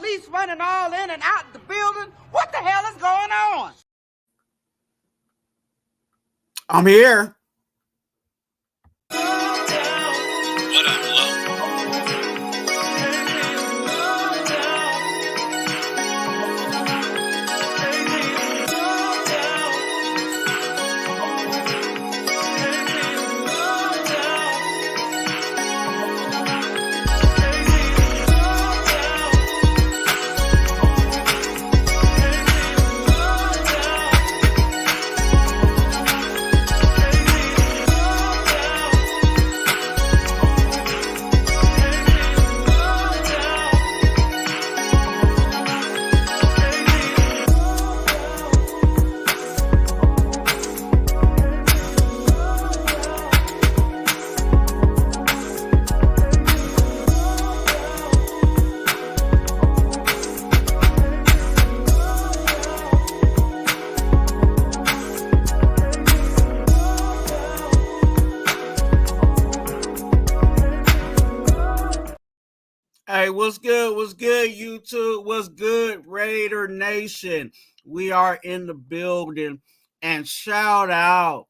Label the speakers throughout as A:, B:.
A: police running all in and out the building. What the hell is going on?
B: I'm here.
C: What up, Lo?
B: Hey, what's good? What's good, YouTube? What's good, Raider Nation? We are in the building, and shout out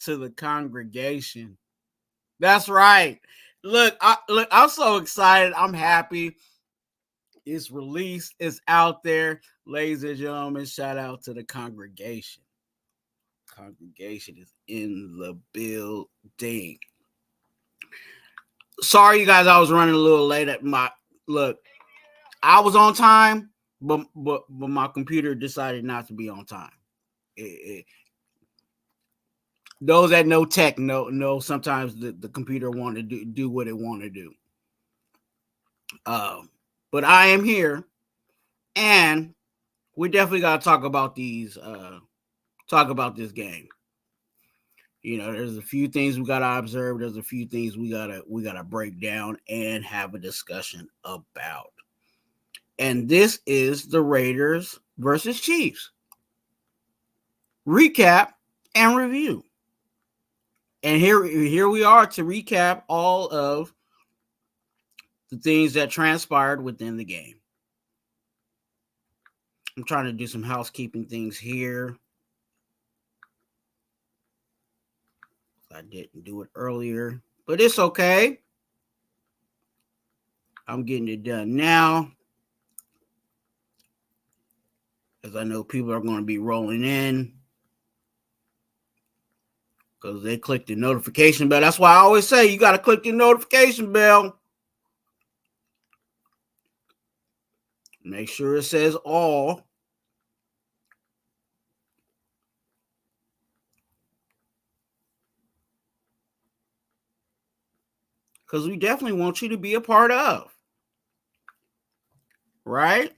B: to the congregation. That's right. Look, I'm so excited. I'm happy. It's released. It's out there, ladies and gentlemen. Shout out to the congregation. Congregation is in the building. Sorry, you guys, I was running a little late at my look. I was on time, but my computer decided not to be on time. Those that know tech know sometimes the computer want to do what it want to do. But I am here, and we definitely got to talk about these. Talk about this game. You know, there's a few things we gotta observe. There's a few things we gotta break down and have a discussion about. And this is the Raiders versus Chiefs. Recap and review. And here we are to recap all of the things that transpired within the game. I'm trying to do some housekeeping things here. I didn't do it earlier, but it's okay. I'm getting it done now, because I know people are going to be rolling in because they clicked the notification bell. That's why I always say you got to click the notification bell. Make sure it says all. Because we definitely want you to be a part of. Right?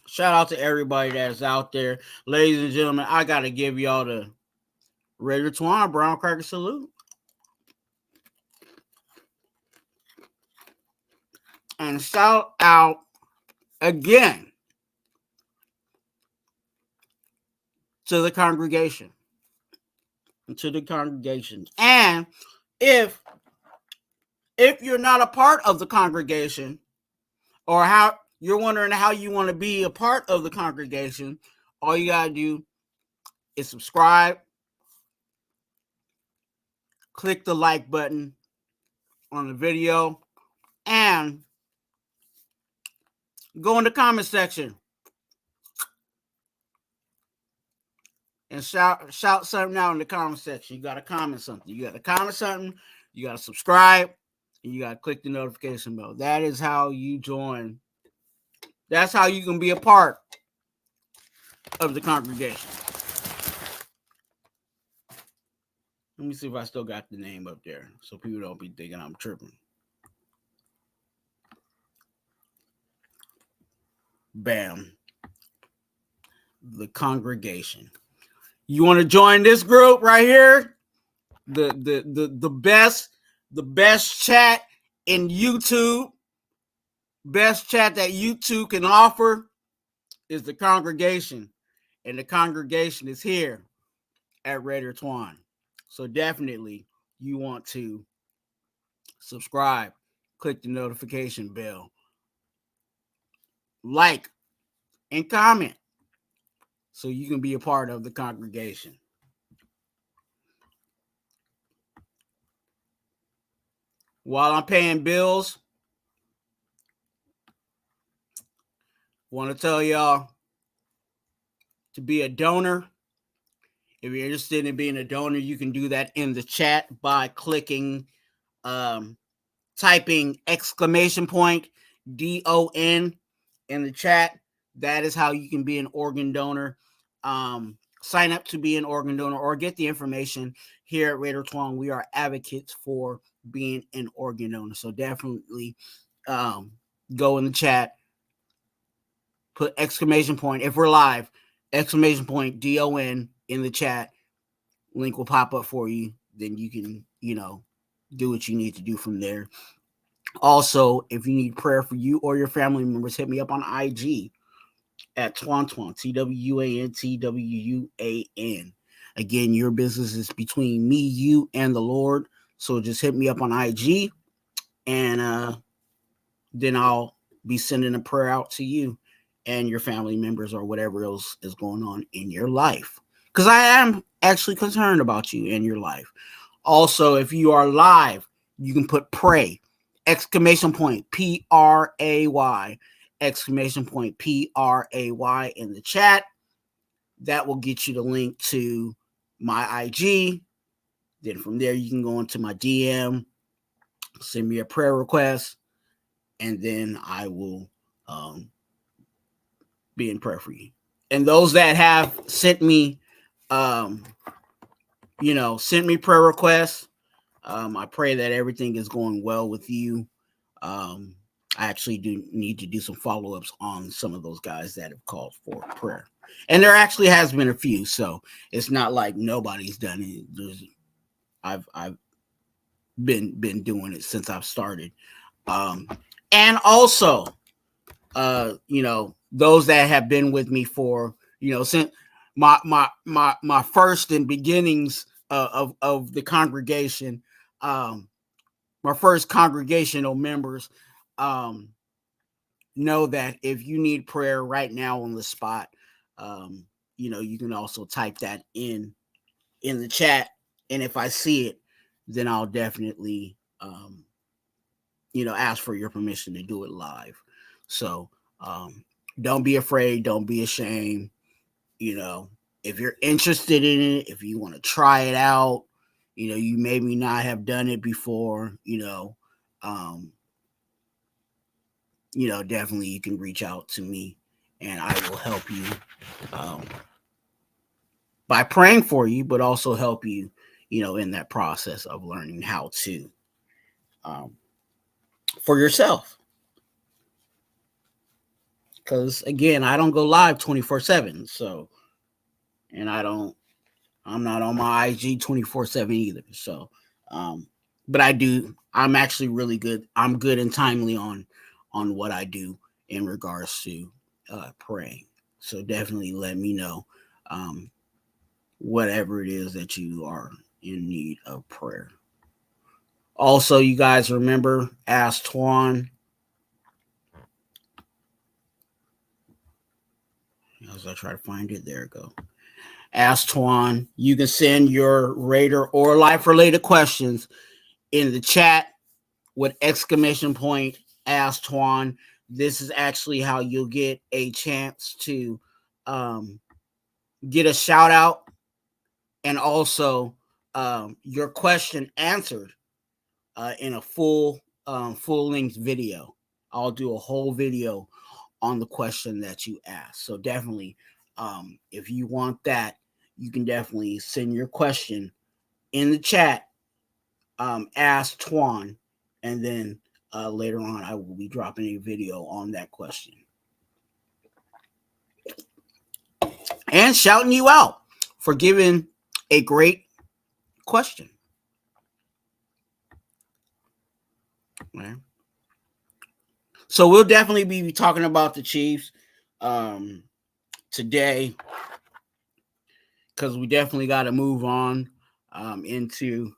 B: Shout out to everybody that's out there. Ladies and gentlemen, I got to give y'all the Raider Twuan Brown Cracker salute. And shout out again to the congregation. To the congregation. And if you're not a part of the congregation, or how you're wondering how you want to be a part of the congregation, all you got to do is subscribe, click the like button on the video, and go in the comment section and shout something out in the comment section. You got to comment something. You got to comment something. You got to subscribe. And you got to click the notification bell. That is how you join. That's how you can be a part of the congregation. Let me see if I still got the name up there so people don't be thinking I'm tripping. Bam. The congregation. You want to join this group right here? The best chat in YouTube. Best chat that YouTube can offer is the congregation. And the congregation is here at Raider Twuan. So definitely you want to subscribe, click the notification bell, like, and comment so you can be a part of the congregation. While I'm paying bills, want to tell y'all to be a donor. If you're interested in being a donor, you can do that in the chat by clicking, typing exclamation point DON in the chat. That is how you can be an organ donor. Sign up to be an organ donor or get the information here at Raider Twuan. We are advocates for being an organ donor. So definitely go in the chat, put exclamation point. If we're live, exclamation point DON in the chat. Link will pop up for you. Then you can, do what you need to do from there. Also, if you need prayer for you or your family members, hit me up on IG at TwuanTwuan, TWuan. Again, your business is between me, you, and the Lord. So just hit me up on IG, and then I'll be sending a prayer out to you and your family members or whatever else is going on in your life. Because I am actually concerned about you and your life. Also, if you are live, you can put pray, exclamation point, PRAY, exclamation point, PRAY in the chat. That will get you the link to my IG. Then from there, you can go into my DM, send me a prayer request, and then I will be in prayer for you. And those that have sent me, sent me prayer requests, I pray that everything is going well with you. I actually do need to do some follow-ups on some of those guys that have called for prayer. And there actually has been a few, so it's not like nobody's done it. I've been doing it since I've started. And also, those that have been with me for, since my first and beginnings of the congregation, my first congregational members, know that if you need prayer right now on the spot, you can also type that in the chat. And if I see it, then I'll definitely, ask for your permission to do it live. So don't be afraid. Don't be ashamed. If you're interested in it, if you want to try it out, you maybe not have done it before, definitely you can reach out to me and I will help you by praying for you, but also help you, in that process of learning how to for yourself. Because again, I don't go live 24/7. So, and I'm not on my IG 24/7 either. So, but I'm actually really good. I'm good and timely on what I do in regards to praying. So definitely let me know whatever it is that you are in need of prayer. Also, you guys remember Ask Twuan. As I try to find it, there it go. Ask Twuan. You can send your Raider or life-related questions in the chat with exclamation point Ask Twuan. This is actually how you'll get a chance to get a shout out and also your question answered in a full length video. I'll do a whole video on the question that you asked. So definitely, if you want that, you can definitely send your question in the chat, Ask Twuan, and then later on I will be dropping a video on that question and shouting you out for giving a great question. Okay. So we'll definitely be talking about the Chiefs today, because we definitely got to move on into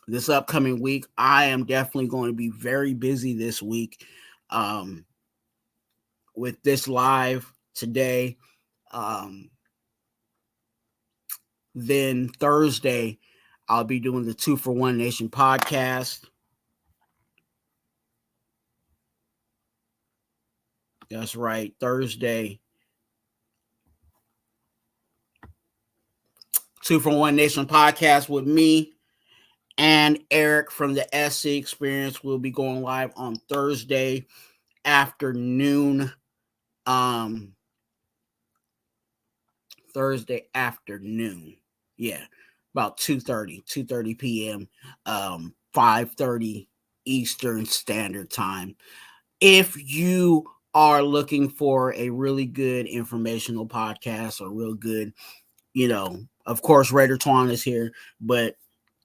B: this upcoming week. I am definitely going to be very busy this week. with this live today. Then Thursday, I'll be doing the 2 for 1 Nation podcast. That's right, Thursday. 2 for 1 Nation podcast with me and Eric from the SC Experience will be going live on Thursday afternoon. Thursday afternoon. Yeah, about 2:30 p.m., 5:30 Eastern Standard Time. If you are looking for a really good informational podcast or real good, of course, Raider Twuan is here, but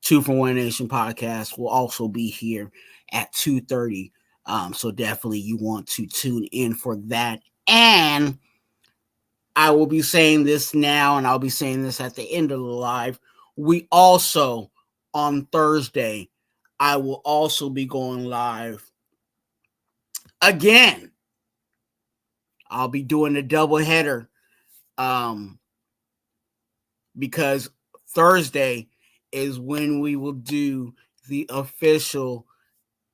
B: 2 for 1 Nation podcast will also be here at 2:30. So definitely you want to tune in for that. And I will be saying this now, and I'll be saying this at the end of the live. We also, on Thursday, I will also be going live again. I'll be doing a double header because Thursday is when we will do the official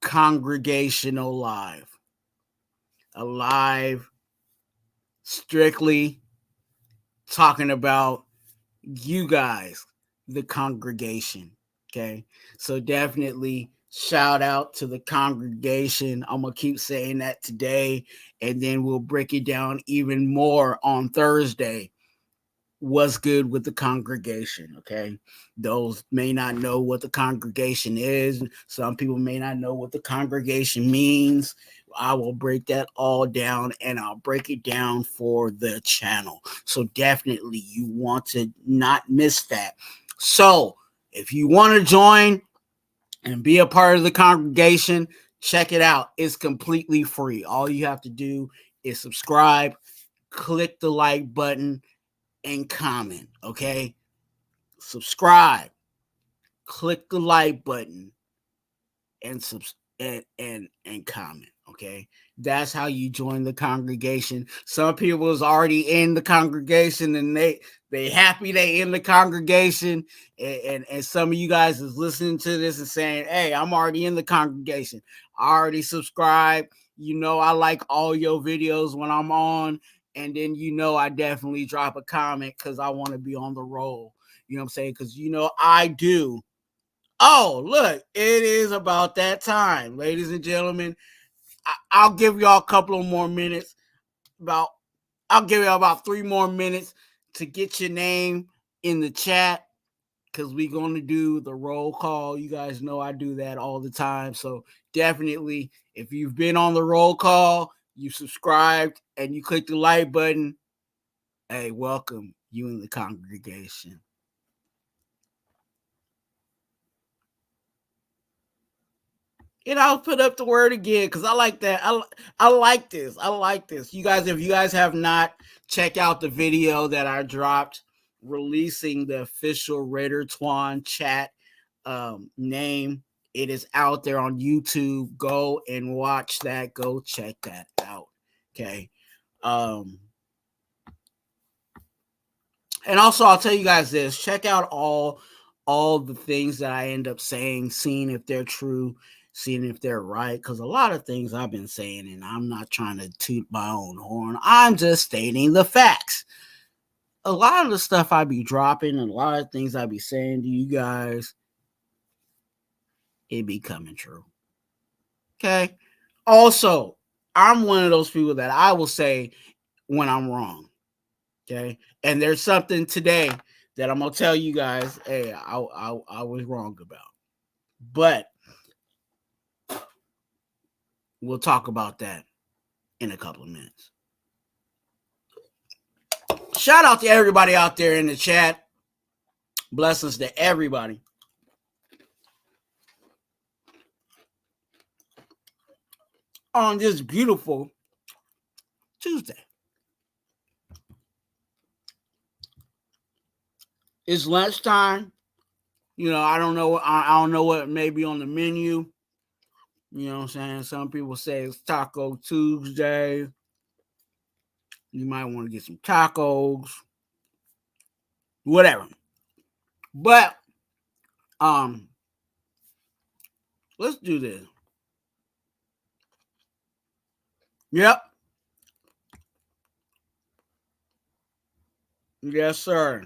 B: congregational live. A live strictly talking about you guys, the congregation. Okay. So definitely shout out to the congregation. I'm going to keep saying that today, and then we'll break it down even more on Thursday. What's good with the congregation? Okay. Those may not know what the congregation is. Some people may not know what the congregation means. I will break that all down, and I'll break it down for the channel. So definitely you want to not miss that. So if you want to join and be a part of the congregation, check it out. It's completely free. All you have to do is subscribe, click the like button, and comment. Okay, subscribe, click the like button, and comment. Okay, that's how you join the congregation. Some people is already in the congregation, and they happy they in the congregation, and some of you guys is listening to this and saying, hey, I'm already in the congregation, I already subscribed, I like all your videos when I'm on. And then, I definitely drop a comment because I want to be on the roll. You know what I'm saying? Because, I do. Oh, look, it is about that time. Ladies and gentlemen, I'll give y'all a couple of more minutes. I'll give y'all about 3 more minutes to get your name in the chat because we're going to do the roll call. You guys know I do that all the time. So definitely, if you've been on the roll call, you subscribed, and you click the like button, hey, welcome you in the congregation. And I'll put up the word again because I like that. I like this. I like this. You guys, if you guys have not, check out the video that I dropped releasing the official Raider Twuan chat name. It is out there on YouTube. Go and watch that. Go check that out. Okay. And also, I'll tell you guys this. Check out all the things that I end up saying, seeing if they're true, seeing if they're right. Because a lot of things I've been saying, and I'm not trying to toot my own horn. I'm just stating the facts. A lot of the stuff I be dropping and a lot of things I be saying to you guys, it be coming true. Okay? Also, I'm one of those people that I will say when I'm wrong. Okay? And there's something today that I'm going to tell you guys, hey, I was wrong about. But we'll talk about that in a couple of minutes. Shout out to everybody out there in the chat. Blessings to everybody. On this beautiful Tuesday. It's lunchtime. I don't know. I don't know what may be on the menu. You know what I'm saying? Some people say it's Taco Tuesday. You might want to get some tacos, whatever. But let's do this. Yep. Yes, sir.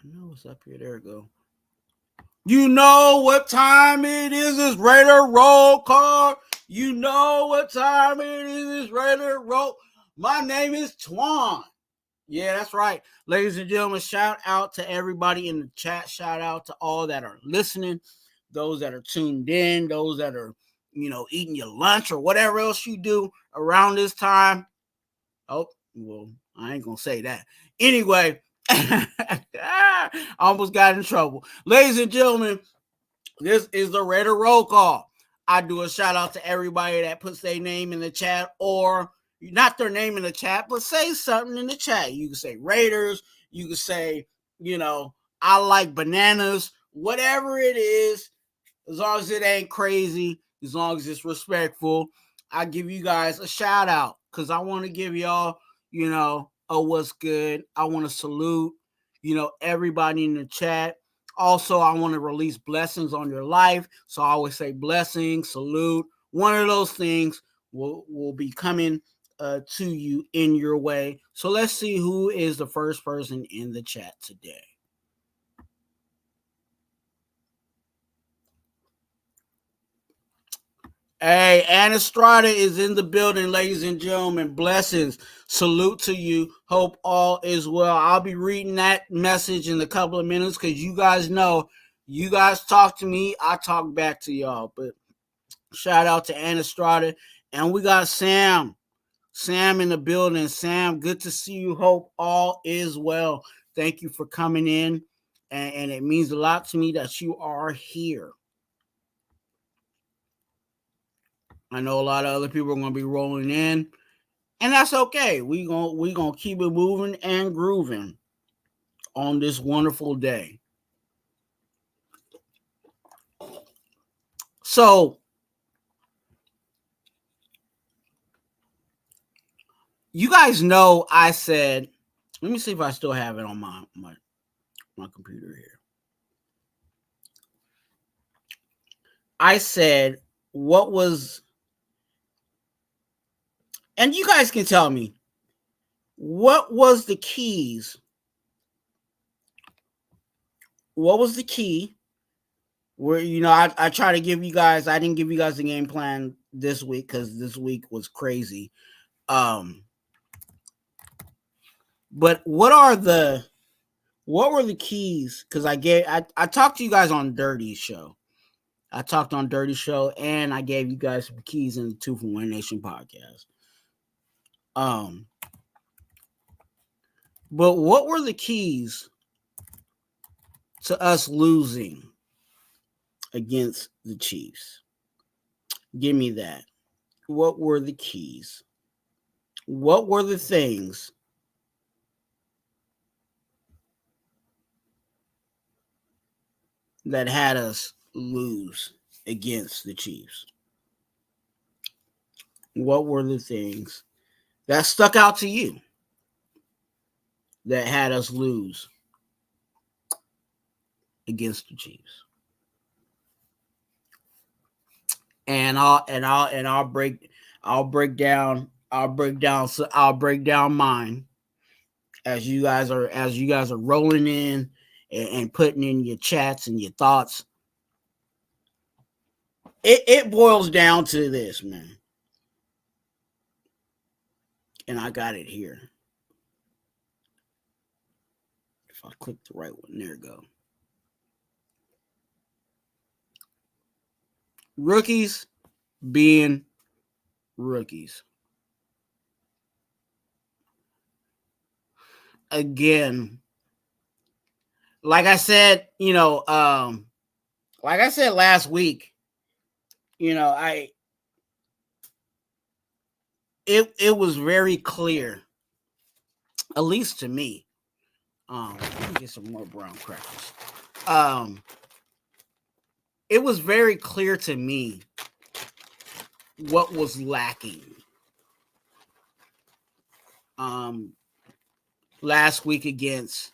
B: I know it's up here. There we go. You know what time it is? It's Raider Roll Call. You know what time it is? It's Raider Roll. My name is Twuan. Yeah, that's right. Ladies and gentlemen, shout out to everybody in the chat. Shout out to all that are listening, those that are tuned in, those that are, eating your lunch or whatever else you do around this time. Oh, well, I ain't going to say that. Anyway, I almost got in trouble. Ladies and gentlemen, this is the Raider Roll Call. I do a shout out to everybody that puts their name in the chat, or not their name in the chat, but say something in the chat. You can say Raiders. You can say, I like bananas. Whatever it is, as long as it ain't crazy, as long as it's respectful, I give you guys a shout out because I want to give y'all, what's good. I want to salute, everybody in the chat. Also, I want to release blessings on your life. So I always say blessings, salute. One of those things will be coming to you in your way. So let's see who is the first person in the chat today. Hey, Anastrada is in the building, ladies and gentlemen. Blessings. Salute to you. Hope all is well. I'll be reading that message in a couple of minutes because you guys know, you guys talk to me, I talk back to y'all. But shout out to Anastrada. And we got Sam. Sam in the building. Sam, good to see you. Hope all is well. Thank you for coming in. And it means a lot to me that you are here. I know a lot of other people are going to be rolling in, and that's okay. We gonna keep it moving and grooving on this wonderful day. So, you guys know I said, let me see if I still have it on my computer here. I said, what was, and you guys can tell me, what was the keys? What was the key where, I try to give you guys, I didn't give you guys the game plan this week because this week was crazy. But what were the keys? Because I talked to you guys on Dirty Show. I talked on Dirty Show, and I gave you guys some keys in the Two from One Nation podcast. But what were the keys to us losing against the Chiefs? Give me that. What were the keys? What were the things that had us lose against the Chiefs? What were the things that stuck out to you that had us lose against the Chiefs? And I'll break down mine as you guys are rolling in and putting in your chats and your thoughts. It boils down to this, man. And I got it here. If I click the right one, there we go. Rookies being rookies. Again, like I said, like I said last week, it it was very clear, at least to me. Let me get some more brown crackers. It was very clear to me what was lacking. Last week against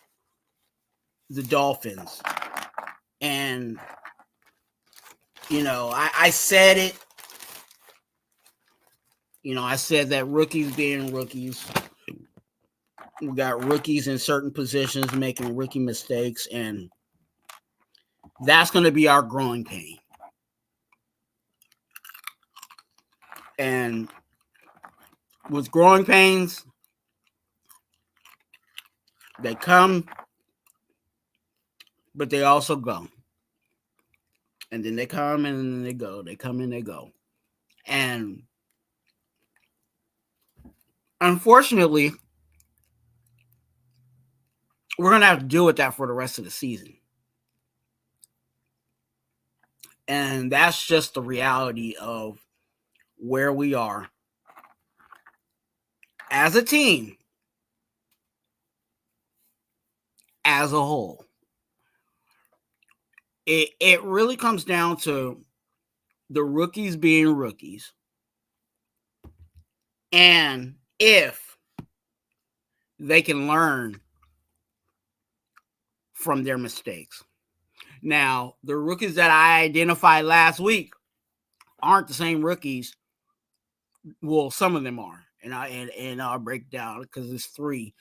B: the Dolphins, and I said it. I said that rookies being rookies. We got rookies in certain positions making rookie mistakes, and that's going to be our growing pain. And with growing pains, they come, but they also go. And then they come and then they go. They come and they go. And unfortunately, we're going to have to deal with that for the rest of the season. And that's just the reality of where we are as a team, as a whole. It really comes down to the rookies being rookies. And if they can learn from their mistakes. Now, the rookies that I identified last week aren't the same rookies. Well, some of them are. And I'll break down because it's 3.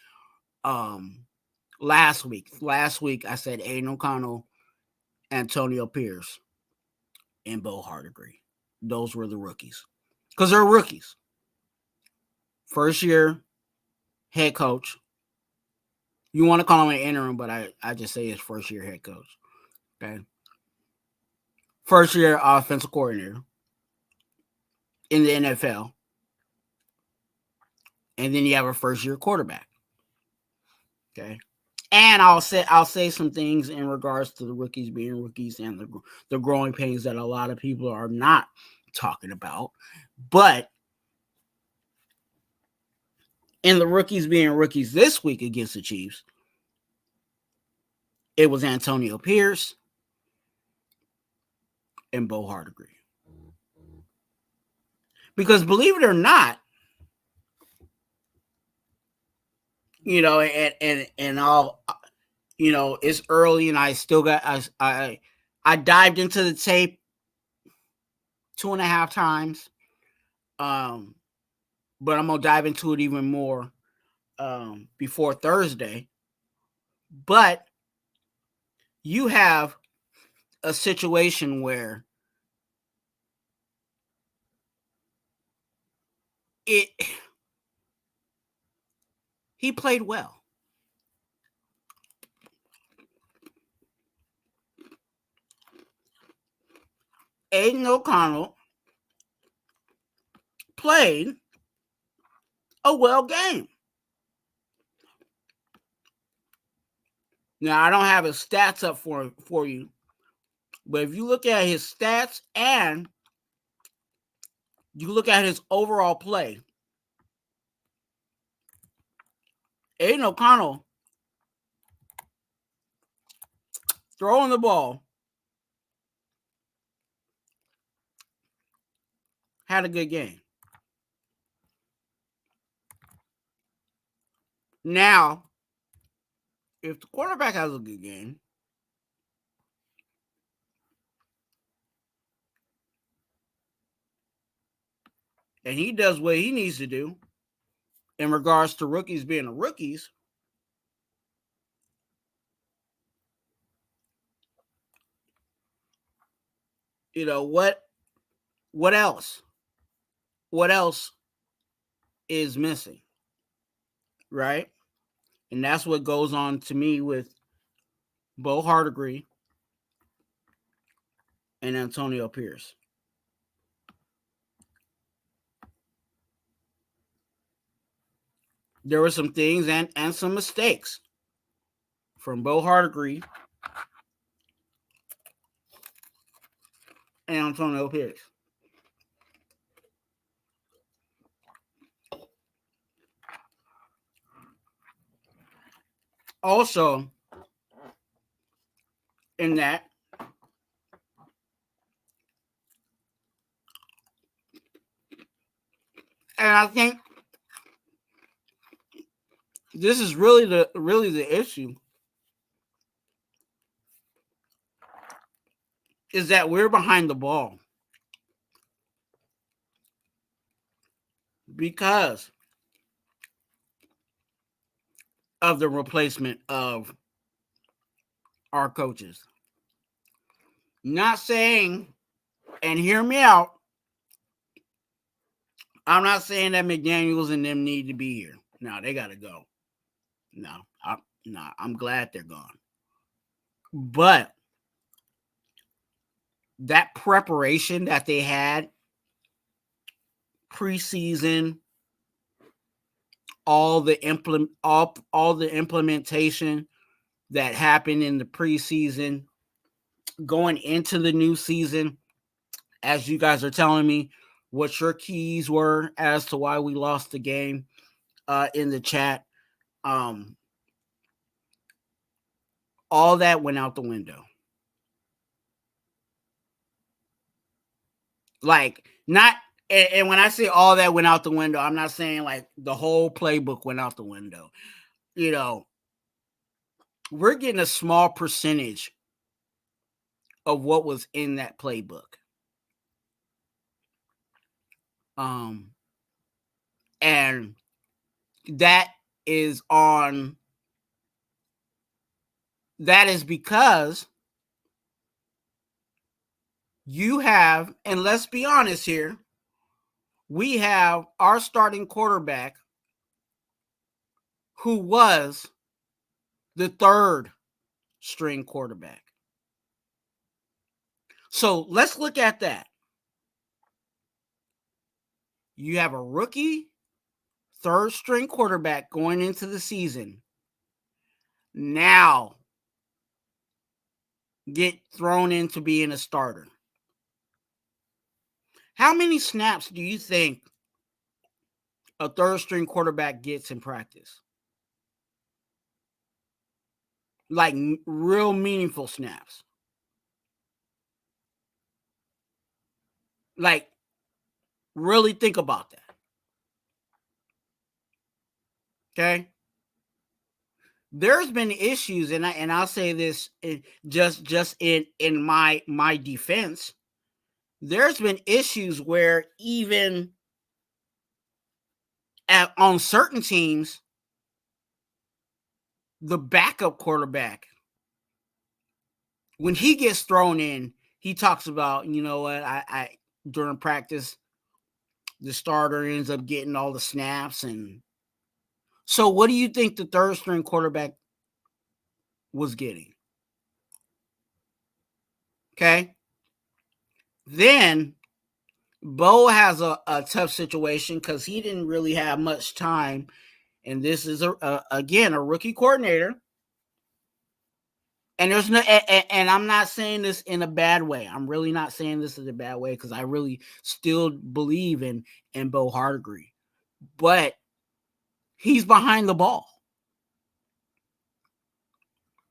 B: Last week I said Aiden O'Connell, Antonio Pierce, and Bo Hardegree. Those were the rookies. Because they're rookies. First year head coach. You want to call him an interim, but I just say his first year head coach. Okay. First year offensive coordinator in the NFL. And then you have a first year quarterback. Okay. And I'll say some things in regards to the rookies being rookies and the growing pains that a lot of people are not talking about. But in the rookies being rookies this week against the Chiefs, it was Antonio Pierce and Bo Hardegree. Because believe it or not, and I'll, it's early and I still got, I dived into the tape 2.5 times. But I'm going to dive into it even more before Thursday. But you have a situation where he played well. Aiden O'Connell played a well game. Now, I don't have his stats up for you, but if you look at his stats and you look at his overall play, Aiden O'Connell throwing the ball had a good game. Now, if the quarterback has a good game, and he does what he needs to do in regards to rookies being rookies, what else? What else is missing? Right? And that's what goes on to me with Bo Hardegree and Antonio Pierce. There were some things and some mistakes from Bo Hardegree and Antonio Pierce. Also, in that, and I think this is really the issue, is that we're behind the ball because of the replacement of our coaches. Not saying, and hear me out, I'm not saying that McDaniels and them need to be here. No, they got to go. No, I'm glad they're gone. But that preparation that they had preseason, all the implementation that happened in the preseason, going into the new season, as you guys are telling me what your keys were as to why we lost the game in the chat. All that went out the window. Like, not, and when I say all that went out the window, I'm not saying like the whole playbook went out the window. You know, we're getting a small percentage of what was in that playbook. And that is because you have, and let's be honest here, we have our starting quarterback who was the third string quarterback. So let's look at that. You have a rookie third string quarterback going into the season. Now get thrown into being a starter. How many snaps do you think a third string quarterback gets in practice? Like real meaningful snaps. Like, really think about that. Okay? There's been issues, and I'll say this just in my defense. There's been issues where even on certain teams, the backup quarterback, when he gets thrown in, he talks about, you know what, I during practice, the starter ends up getting all the snaps. And so what do you think the third string quarterback was getting? Okay. Then Bo has a tough situation because he didn't really have much time. And this is, again, a rookie coordinator. And there's no, and I'm not saying this in a bad way. I'm really not saying this in a bad way because I really still believe in Bo Hardegree. But he's behind the ball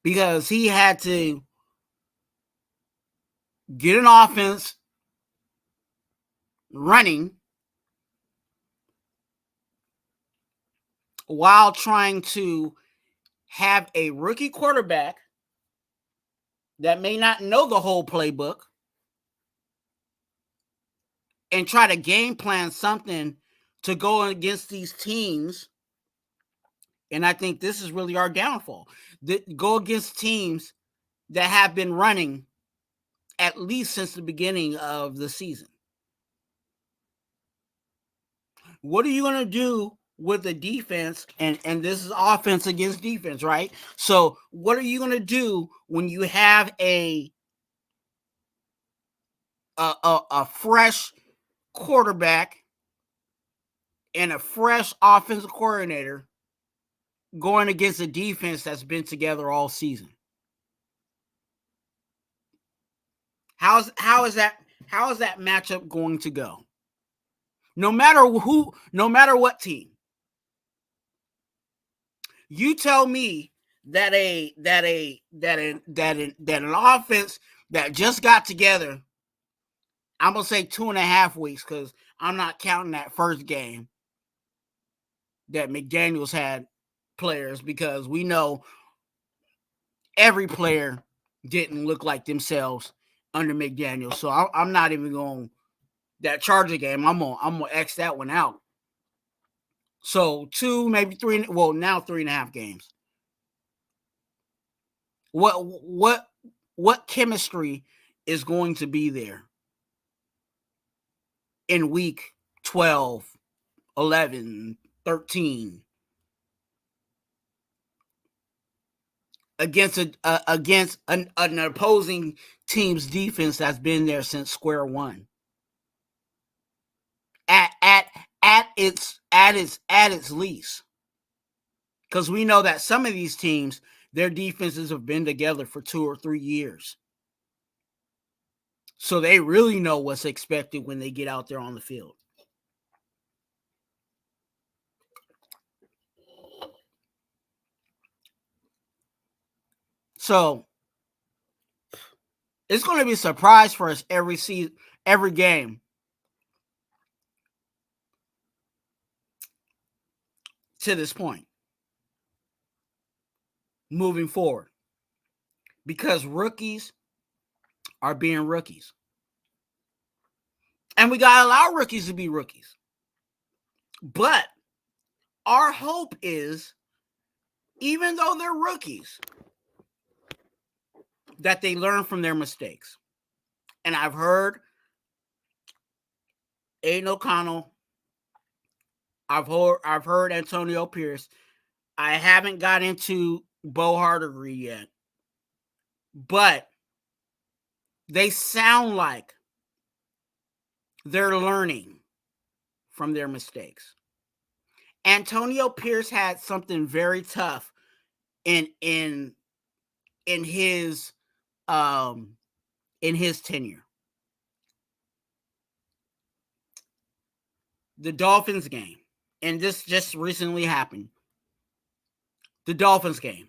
B: because he had to get an offense running while trying to have a rookie quarterback that may not know the whole playbook and try to game plan something to go against these teams. And I think this is really our downfall. Go against teams that have been running at least since the beginning of the season. What are you going to do with the defense? And this is offense against defense, right? So what are you going to do when you have a fresh quarterback and a fresh offensive coordinator going against a defense that's been together all season? How is that matchup going to go? No matter what team. You tell me that an offense that just got together. I'm gonna say 2.5 weeks because I'm not counting that first game that McDaniels had players, because we know every player didn't look like themselves under McDaniels. So I'm not even going that Charger game. I'm gonna X that one out. So 2, maybe 3. Well, now 3.5 games. What chemistry is going to be there in week 12, 11, 13 against an opposing team's defense that's been there since square one? At its least. Because we know that some of these teams, their defenses have been together for 2 or 3 years. So they really know what's expected when they get out there on the field. So it's going to be a surprise for us every season, every game. To this point, moving forward, because rookies are being rookies. And we got to allow rookies to be rookies. But our hope is, even though they're rookies, that they learn from their mistakes. And I've heard Aiden O'Connell, I've heard Antonio Pierce. I haven't got into Bo Hardegree yet, but they sound like they're learning from their mistakes. Antonio Pierce had something very tough in his tenure. The Dolphins game, and this just recently happened. The Dolphins game,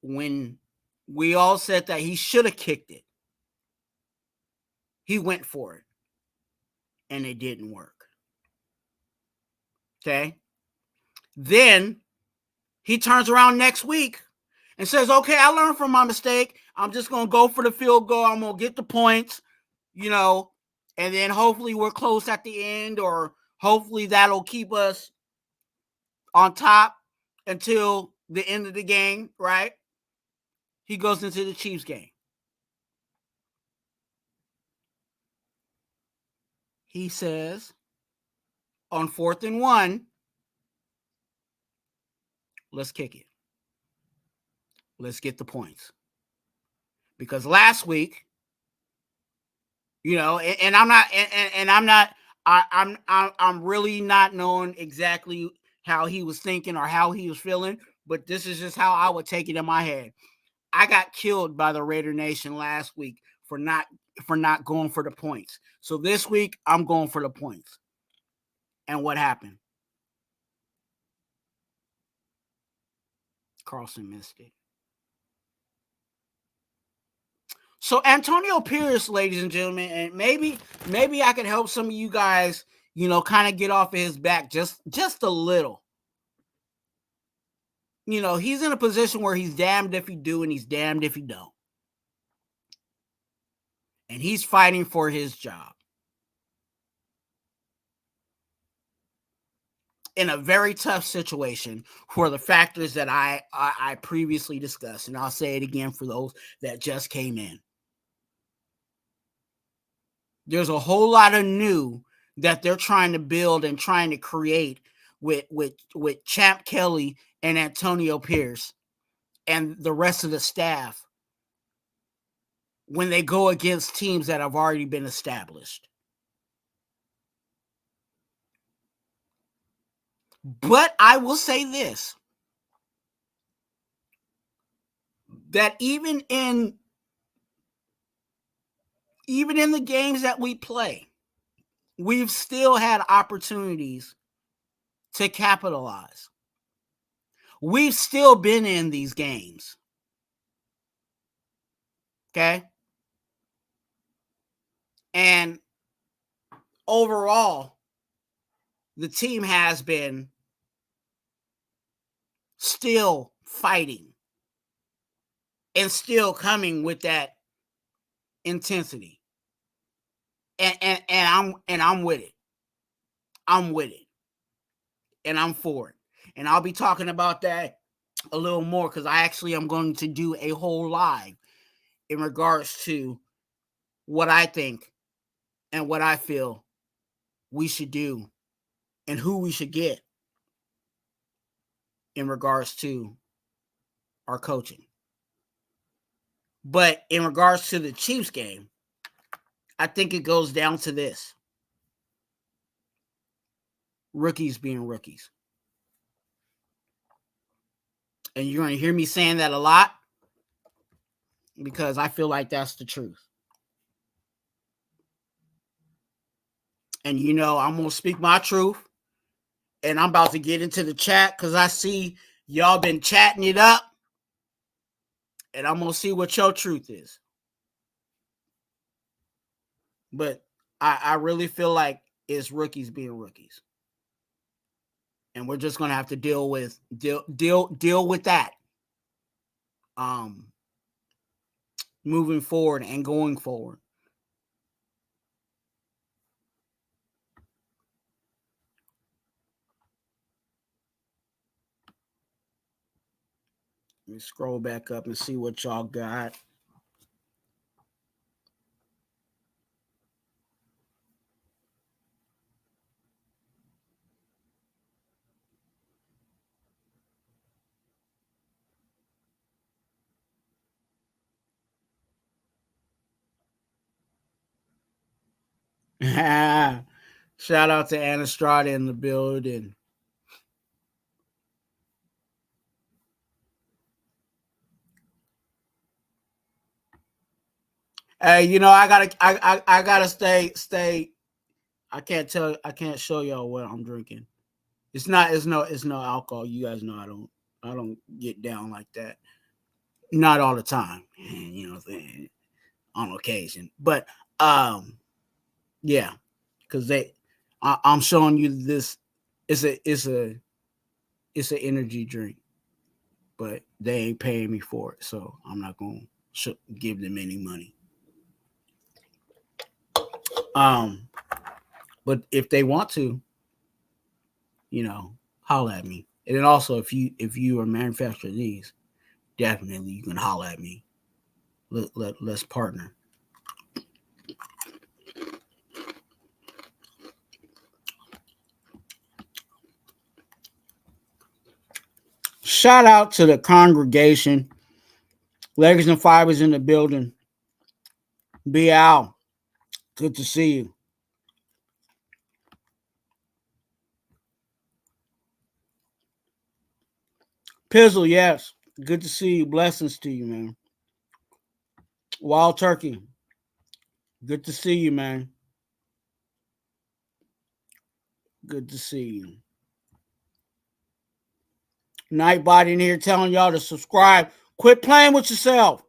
B: when we all said that he should have kicked it, he went for it, and it didn't work. Okay? Then he turns around next week and says, okay, I learned from my mistake. I'm just going to go for the field goal. I'm going to get the points, and then hopefully we're close at the end, or hopefully that'll keep us on top until the end of the game, right? He goes into the Chiefs game. He says, on 4th and 1, let's kick it. Let's get the points. Because last week, and I'm really not knowing exactly how he was thinking or how he was feeling, but this is just how I would take it in my head. I got killed by the Raider Nation last week for not going for the points. So this week I'm going for the points. And what happened? Carlson missed it. So Antonio Pierce, ladies and gentlemen, and maybe I could help some of you guys, kind of get off of his back just a little. He's in a position where he's damned if he do and he's damned if he don't. And he's fighting for his job in a very tough situation for the factors that I previously discussed. And I'll say it again for those that just came in. There's a whole lot of new that they're trying to build and trying to create with Champ Kelly and Antonio Pierce and the rest of the staff when they go against teams that have already been established. But I will say this, that even in the games that we play, we've still had opportunities to capitalize. we've still been in these games. Okay? And overall, the team has been still fighting and still coming with that intensity. And I'm with it. I'm with it. And I'm for it. And I'll be talking about that a little more because I actually am going to do a whole live in regards to what I think and what I feel we should do and who we should get in regards to our coaching. But in regards to the Chiefs game, I think it goes down to this. Rookies being rookies. And you're going to hear me saying that a lot because I feel like that's the truth. And, I'm going to speak my truth. And I'm about to get into the chat because I see y'all been chatting it up. And I'm going to see what your truth is. But I really feel like it's rookies being rookies. And we're just going to have to deal with that. Moving forward and going forward. Let me scroll back up and see what y'all got. Shout out to Anastrada in the building. Hey, I gotta stay. I can't show y'all what I'm drinking. It's no alcohol. You guys know I don't get down like that. Not all the time. On occasion. But yeah. Because I'm showing you this. It's an energy drink, but they ain't paying me for it, so I'm not gonna give them any money. But if they want to, holler at me. And then also, if you are manufacturing these, definitely you can holler at me. Let's partner. Shout out to the congregation. Leggers and Fibers in the building. Be out. Good to see you. Pizzle, yes. Good to see you. Blessings to you, man. Wild Turkey. Good to see you, man. Good to see you. Nightbody in here telling y'all to subscribe. Quit playing with yourself.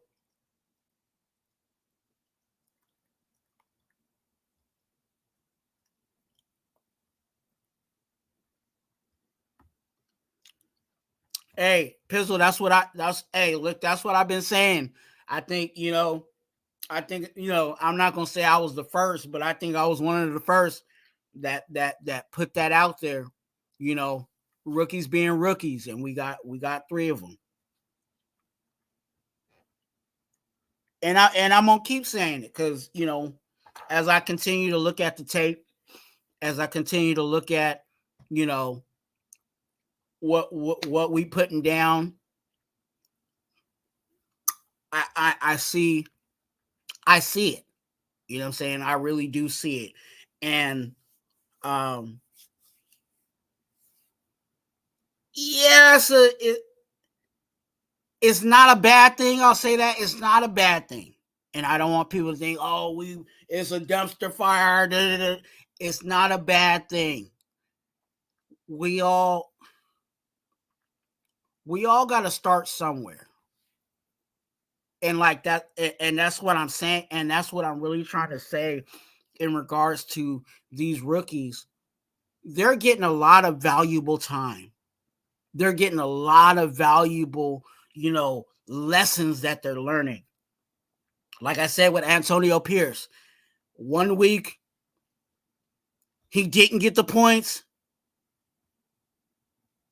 B: Hey, Pizzle, that's what I've been saying. I think, I'm not gonna say I was the first, but I think I was one of the first that put that out there. Rookies being rookies, and we got 3 of them. And I'm gonna keep saying it because as I continue to look at the tape, as I continue to look at what we putting down, I see it. You know what I'm saying? I really do see it. And yes, it's not a bad thing. I'll say that it's not a bad thing. And I don't want people to think, it's a dumpster fire. Da, da, da. It's not a bad thing. We all we all got to start somewhere. And like that, and that's what I'm saying, and that's what I'm really trying to say in regards to these rookies. They're getting a lot of valuable time. They're getting a lot of valuable, lessons that they're learning. Like I said with Antonio Pierce, 1 week he didn't get the points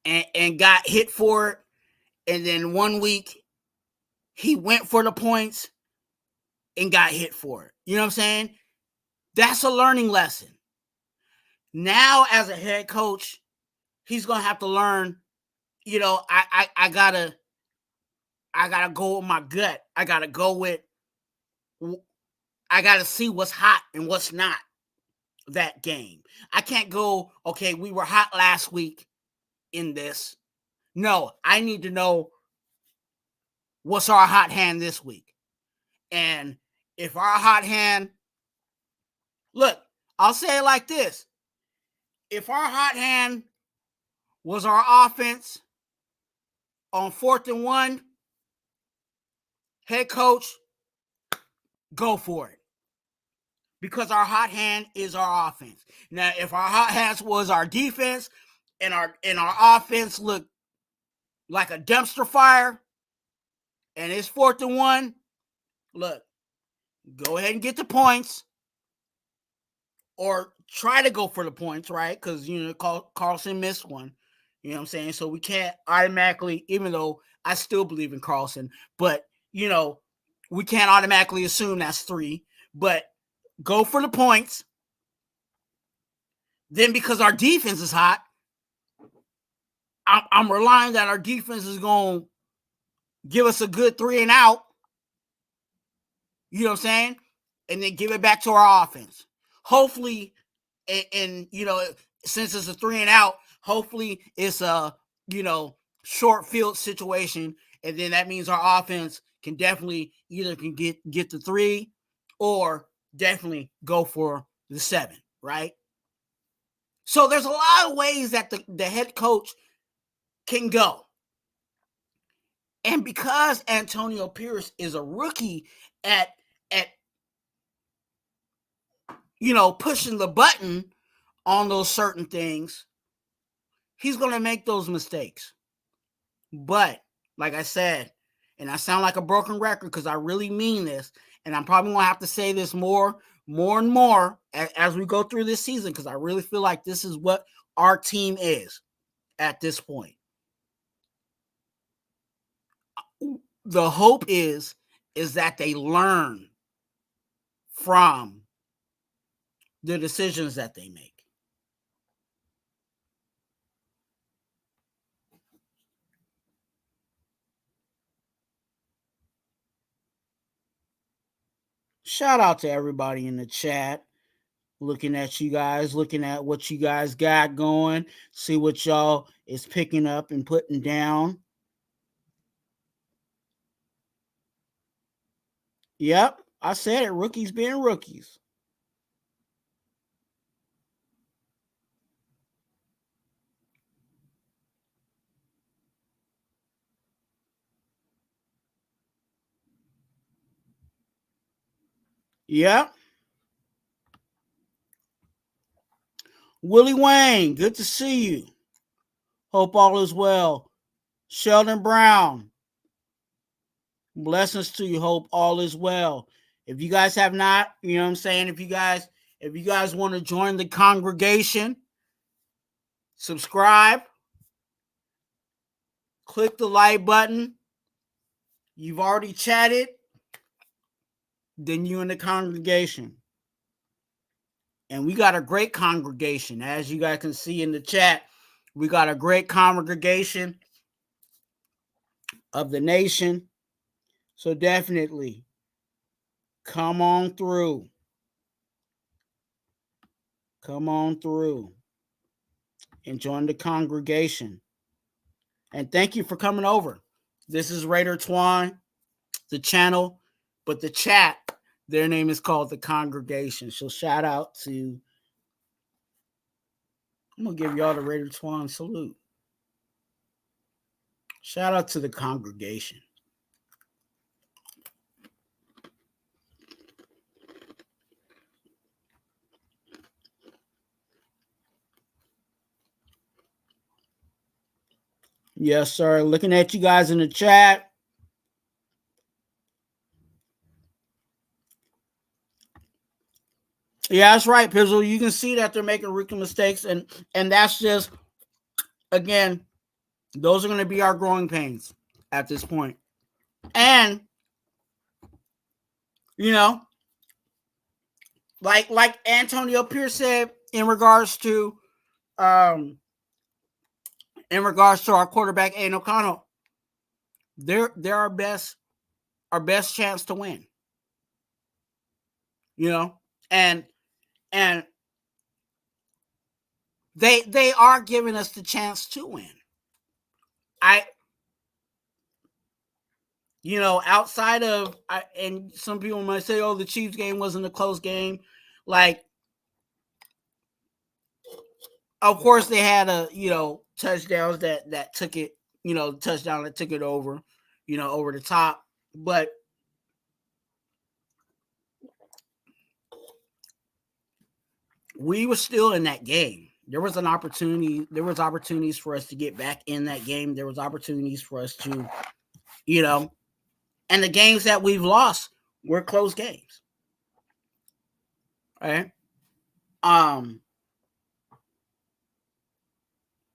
B: and got hit for it. And then 1 week he went for the points and got hit for it. You know what I'm saying? That's a learning lesson. Now, as a head coach, he's gonna have to learn. I gotta go with my gut. I gotta see what's hot and what's not that game. I can't go, okay, we were hot last week in this. No, I need to know what's our hot hand this week. And if our hot hand, look, I'll say it like this. If our hot hand was our offense on 4th and 1, head coach, go for it. Because our hot hand is our offense. Now, if our hot hand was our defense and our offense looked like a dumpster fire and it's 4th and 1, look, go ahead and get the points or try to go for the points, right? Because, Carlson missed one. You know what I'm saying? So we can't automatically, even though I still believe in Carlson, but, we can't automatically assume that's 3. But go for the points. Then because our defense is hot, I'm relying that our defense is going to give us a good 3 and out. You know what I'm saying? And then give it back to our offense. Hopefully, and since it's a 3 and out, hopefully it's a, short field situation. And then that means our offense can definitely either can get the 3 or definitely go for the 7, right? So there's a lot of ways that the head coach can go. And because Antonio Pierce is a rookie at pushing the button on those certain things, he's going to make those mistakes. But like I said, and I sound like a broken record because I really mean this, and I'm probably going to have to say this more and more as we go through this season because I really feel like this is what our team is at this point. The hope is that they learn from the decisions that they make. Shout out to everybody in the chat. Looking at you guys, looking at what you guys got going, see what y'all is picking up and putting down. Yep, I said it. Rookies being rookies. Yep. Willie Wayne, good to see you. Hope all is well. Sheldon Brown, blessings to you. Hope all is well. If you guys have not, you know what I'm saying? If you guys want to join the congregation, subscribe, click the like button. You've already chatted, then you in the congregation. And we got a great congregation. As you guys can see in the chat, we got a great congregation of the nation. So definitely come on through. Come on through and join the congregation. And thank you for coming over. This is Raider Twuan, the channel, but the chat, their name is called the congregation. So shout out to, I'm going to give y'all the Raider Twuan salute. Shout out to the congregation. Yes, sir. Looking at you guys in the chat. Yeah, that's right, Pizzle. You can see that they're making rookie mistakes, and that's just, again, those are going to be our growing pains at this point. And you know, like Antonio Pierce said in regards to our quarterback Aiden O'Connell, they're our best chance to win. You know, and they are giving us the chance to win. Outside of, and some people might say, "Oh, the Chiefs game wasn't a close game." Like, of course, they had touchdowns that took it, touchdown that took it over, over the top. But we were still in that game. There was an opportunity. There was opportunities for us to get back in that game. There was opportunities for us to, and the games that we've lost were close games. Right? I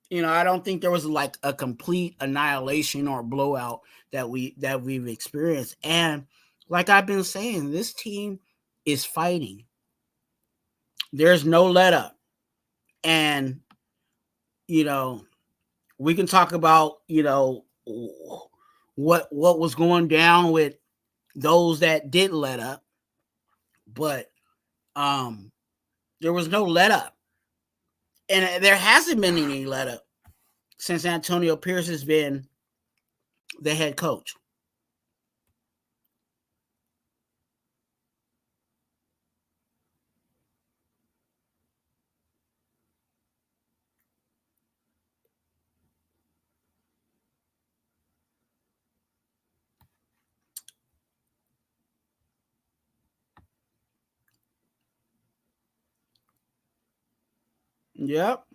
B: don't think there was like a complete annihilation or blowout that we've experienced. And like I've been saying, this team is fighting. There's no let up. And we can talk about, what was going down with those that did let up, but there was no let up. And there hasn't been any let up since Antonio Pierce has been the head coach. Yep.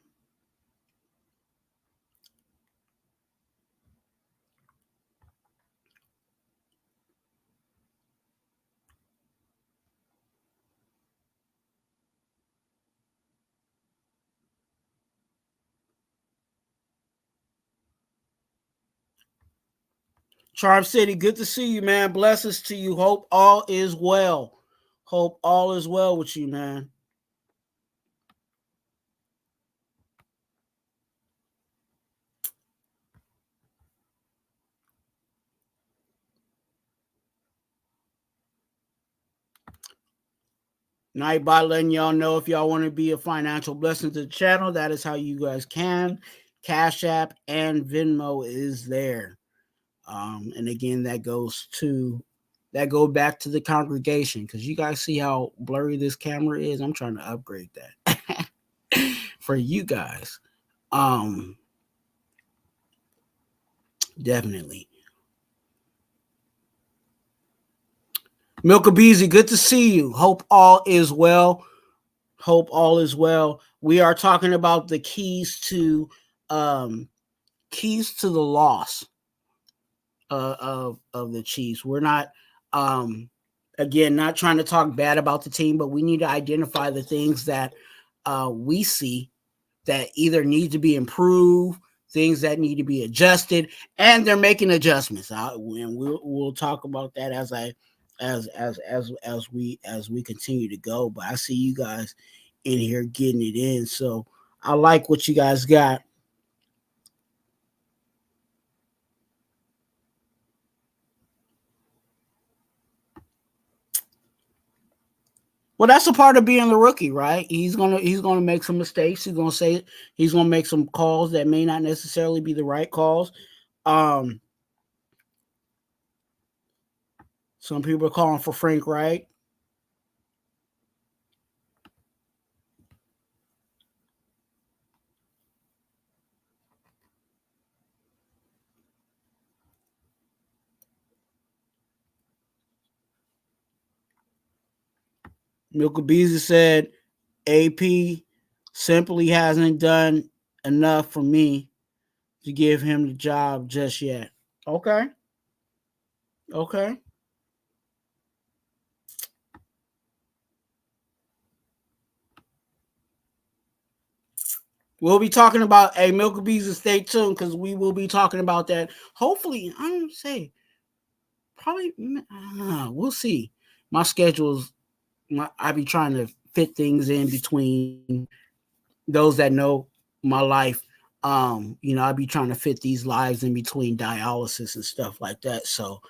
B: Charm City, good to see you, man. Blessings to you. Hope all is well. Hope all is well with you, man. Nightbot letting y'all know if y'all want to be a financial blessing to the channel, that is how you guys can. Cash App and Venmo is there. And again, that go back to the congregation, because you guys see how blurry this camera is. I'm trying to upgrade that for you guys. Definitely. Milka Beezy, good to see you. Hope all is well. Hope all is well. We are talking about the keys to the loss of the Chiefs. We're not again not trying to talk bad about the team, but we need to identify the things that we see that either need to be improved, things that need to be adjusted, and they're making adjustments. And we'll talk about that as we continue to go. But I see you guys in here getting it in, so I like what you guys got. Well, that's a part of being the rookie, right? He's gonna make some mistakes. He's gonna make some calls that may not necessarily be the right calls. Some people are calling for Frank Wright. Milka Beasley said AP simply hasn't done enough for me to give him the job just yet. Okay. Okay. We'll be talking about Milka Beasley. Stay tuned because we will be talking about that. Hopefully, I don't say probably. We'll see. My schedule's. I be trying to fit things in between those that know my life. I be trying to fit these lives in between dialysis and stuff like that. So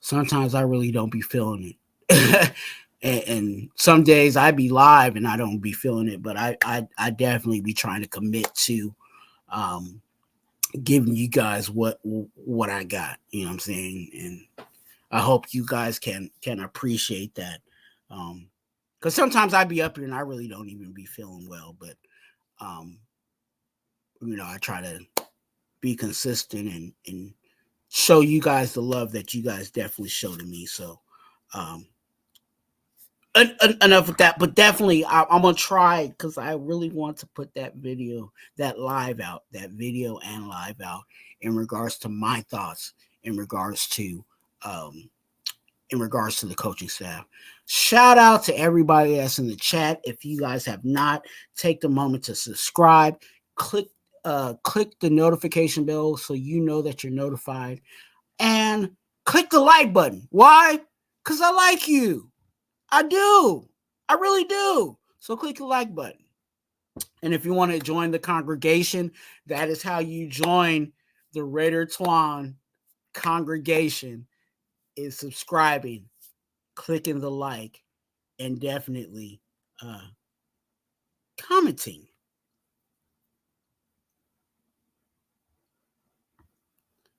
B: sometimes I really don't be feeling it. and some days I be live and I don't be feeling it, but I definitely be trying to commit to um, giving you guys what I got. You know what I'm saying? And I hope you guys can appreciate that. Because sometimes I be up here and I really don't even be feeling well, but I try to be consistent and show you guys the love that you guys definitely show to me. So enough with that, but definitely I'm gonna try because I really want to put that video, that video and live out in regards to my thoughts in regards to the coaching staff. Shout out to everybody that's in the chat. If you guys have not, take the moment to subscribe, click the notification bell so you know that you're notified, and click the like button. Why? Because I like you. I do. I really do. So click the like button. And if you want to join the congregation, that is how you join the Raider Twuan congregation, is subscribing, clicking the like, and definitely commenting.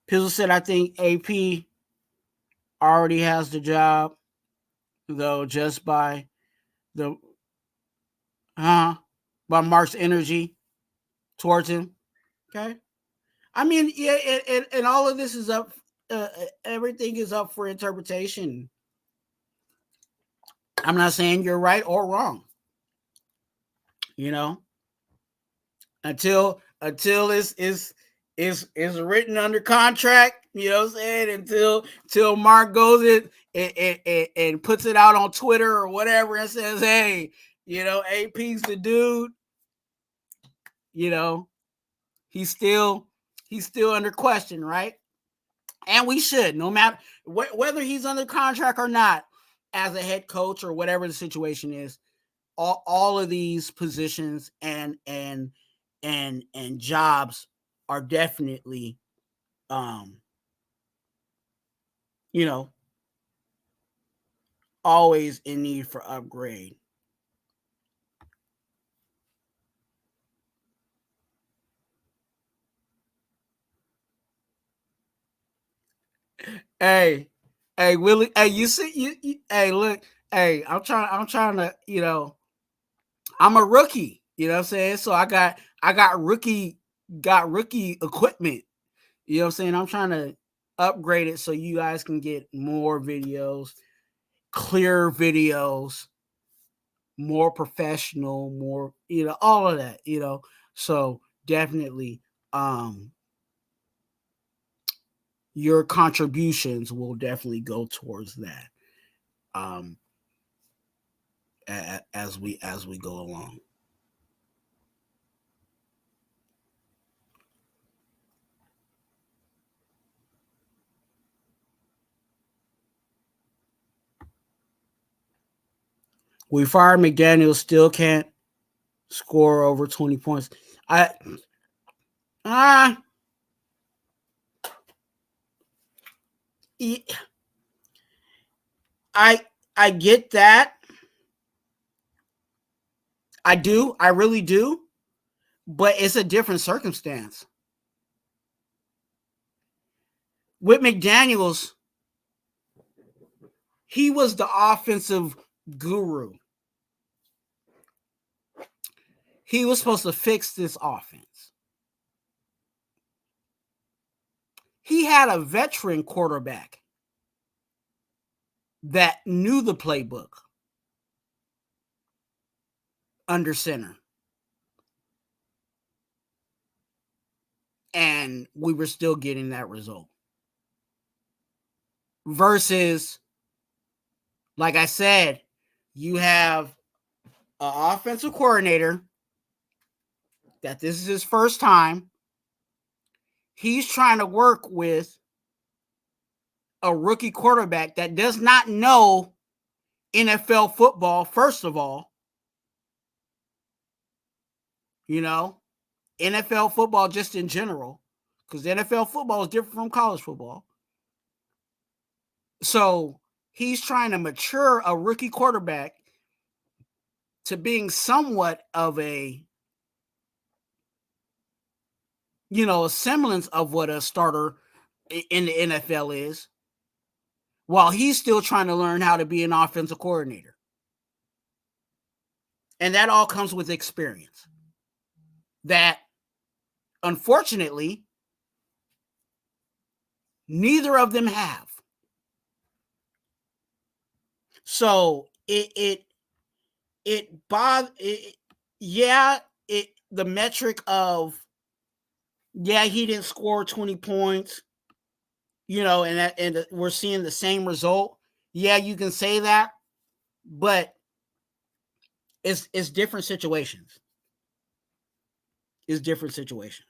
B: Pizzle said, I think AP already has the job, though, just by Mark's energy towards him. Okay. I mean, yeah, and all of this is up. Everything is up for interpretation. I'm not saying you're right or wrong. Until it's written under contract. You know what I'm saying? Until Mark goes in and puts it out on Twitter or whatever and says, "Hey, AP's the dude." He's still under question, right? And we should, no matter whether he's under contract or not, as a head coach or whatever the situation is, all of these positions and jobs are definitely, always in need for upgrade. Hey, Willie. Hey, you see, you hey, look. Hey, I'm trying to, I'm a rookie. You know what I'm saying? So I got rookie equipment. You know what I'm saying? I'm trying to upgrade it so you guys can get more videos, clear videos, more professional, more, all of that, So definitely your contributions will definitely go towards that. As we go along. We fired McDaniel, still can't score over 20 points. I get that. I do. I really do. But it's a different circumstance. With McDaniels, he was the offensive guru. He was supposed to fix this offense. He had a veteran quarterback that knew the playbook. under center. And we were still getting that result. Versus, like I said, you have an offensive coordinator that this is his first time. He's trying to work with a rookie quarterback that does not know NFL football, first of all. You know, NFL football just in general, because NFL football is different from college football. So he's trying to mature a rookie quarterback to being somewhat of a, a semblance of what a starter in the NFL is, while he's still trying to learn how to be an offensive coordinator. And that all comes with experience that, unfortunately, neither of them have. So the metric of, he didn't score 20 points, and we're seeing the same result. Yeah, you can say that, but it's different situations. It's different situations.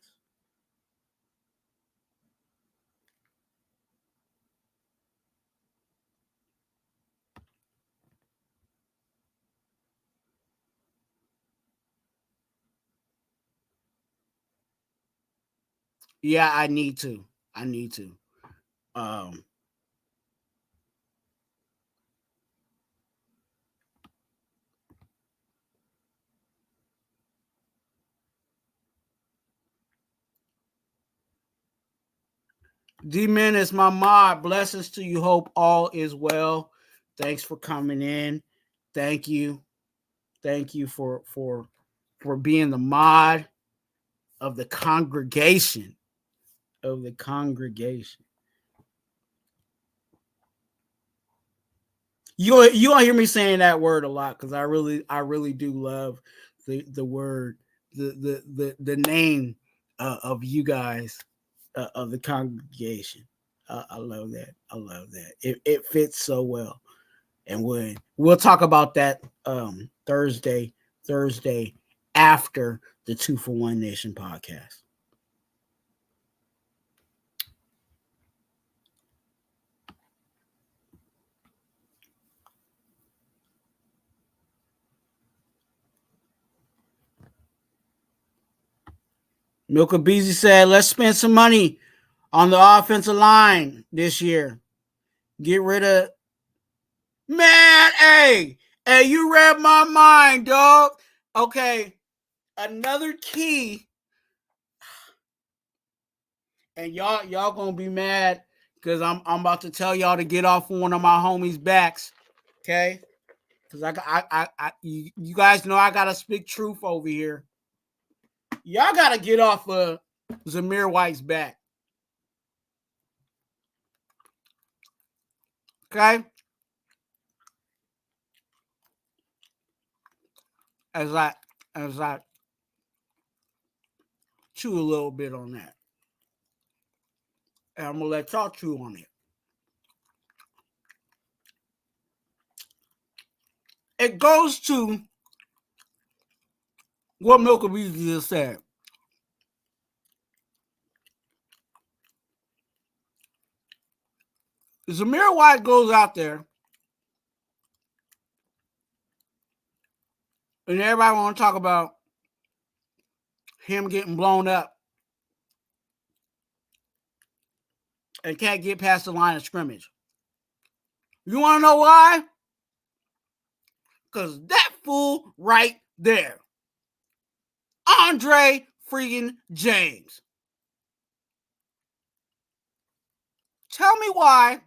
B: Yeah, I need to. D-Man is my mod. Blessings to you. Hope all is well. Thanks for coming in. Thank you. Thank you for being the mod of the congregation. You don't hear me saying that word a lot because I really do love the word, the name of you guys, of the congregation. I love that. It fits so well. And we'll talk about that Thursday after the 2 for 1 Nation podcast. Milka Beasy said, let's spend some money on the offensive line this year. Get rid of... Man, hey, you read my mind, dog. Okay, another key, and y'all gonna be mad because I'm about to tell y'all to get off one of my homies' backs, okay? Because you guys know I gotta speak truth over here. Y'all gotta get off of Zamir White's back, okay? As I chew a little bit on that, and I'm gonna let y'all chew on it. It goes to what Milka Beasy just said. Zamir White goes out there, and everybody want to talk about him getting blown up and can't get past the line of scrimmage. You want to know why? Because that fool right there, Andre freaking James. Tell me why.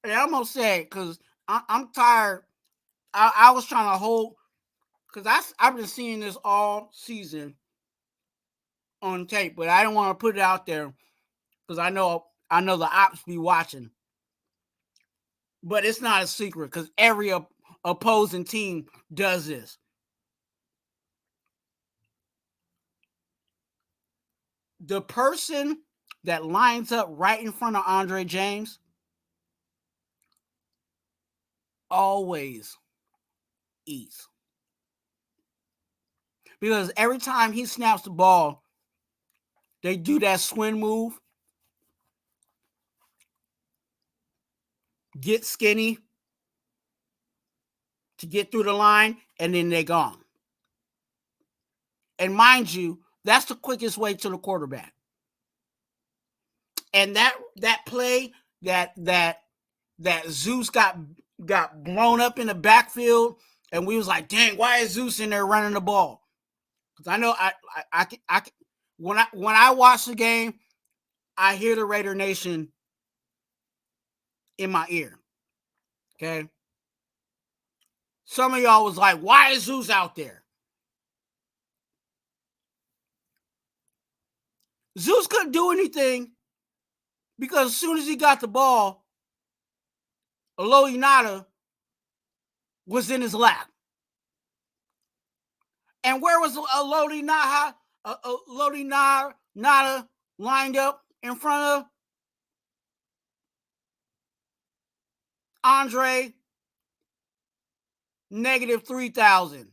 B: And I'm going to say it because I'm tired. I was trying to hold, because I've been seeing this all season on tape, but I don't want to put it out there because I know the ops be watching. But it's not a secret because every opposing team does this. The person that lines up right in front of Andre James always eats. Because every time he snaps the ball, they do that swing move, get skinny to get through the line, and then they're gone. And mind you, that's the quickest way to the quarterback. And that play that Zeus got blown up in the backfield, and we was like, dang, why is Zeus in there running the ball? Because I know I when I watch the game, I hear the Raider Nation in my ear. Okay. Some of y'all was like, why is Zeus out there? Zeus couldn't do anything because as soon as he got the ball, Aloi Nada was in his lap. And where was Aloi Nada lined up in front of Andre -3,000?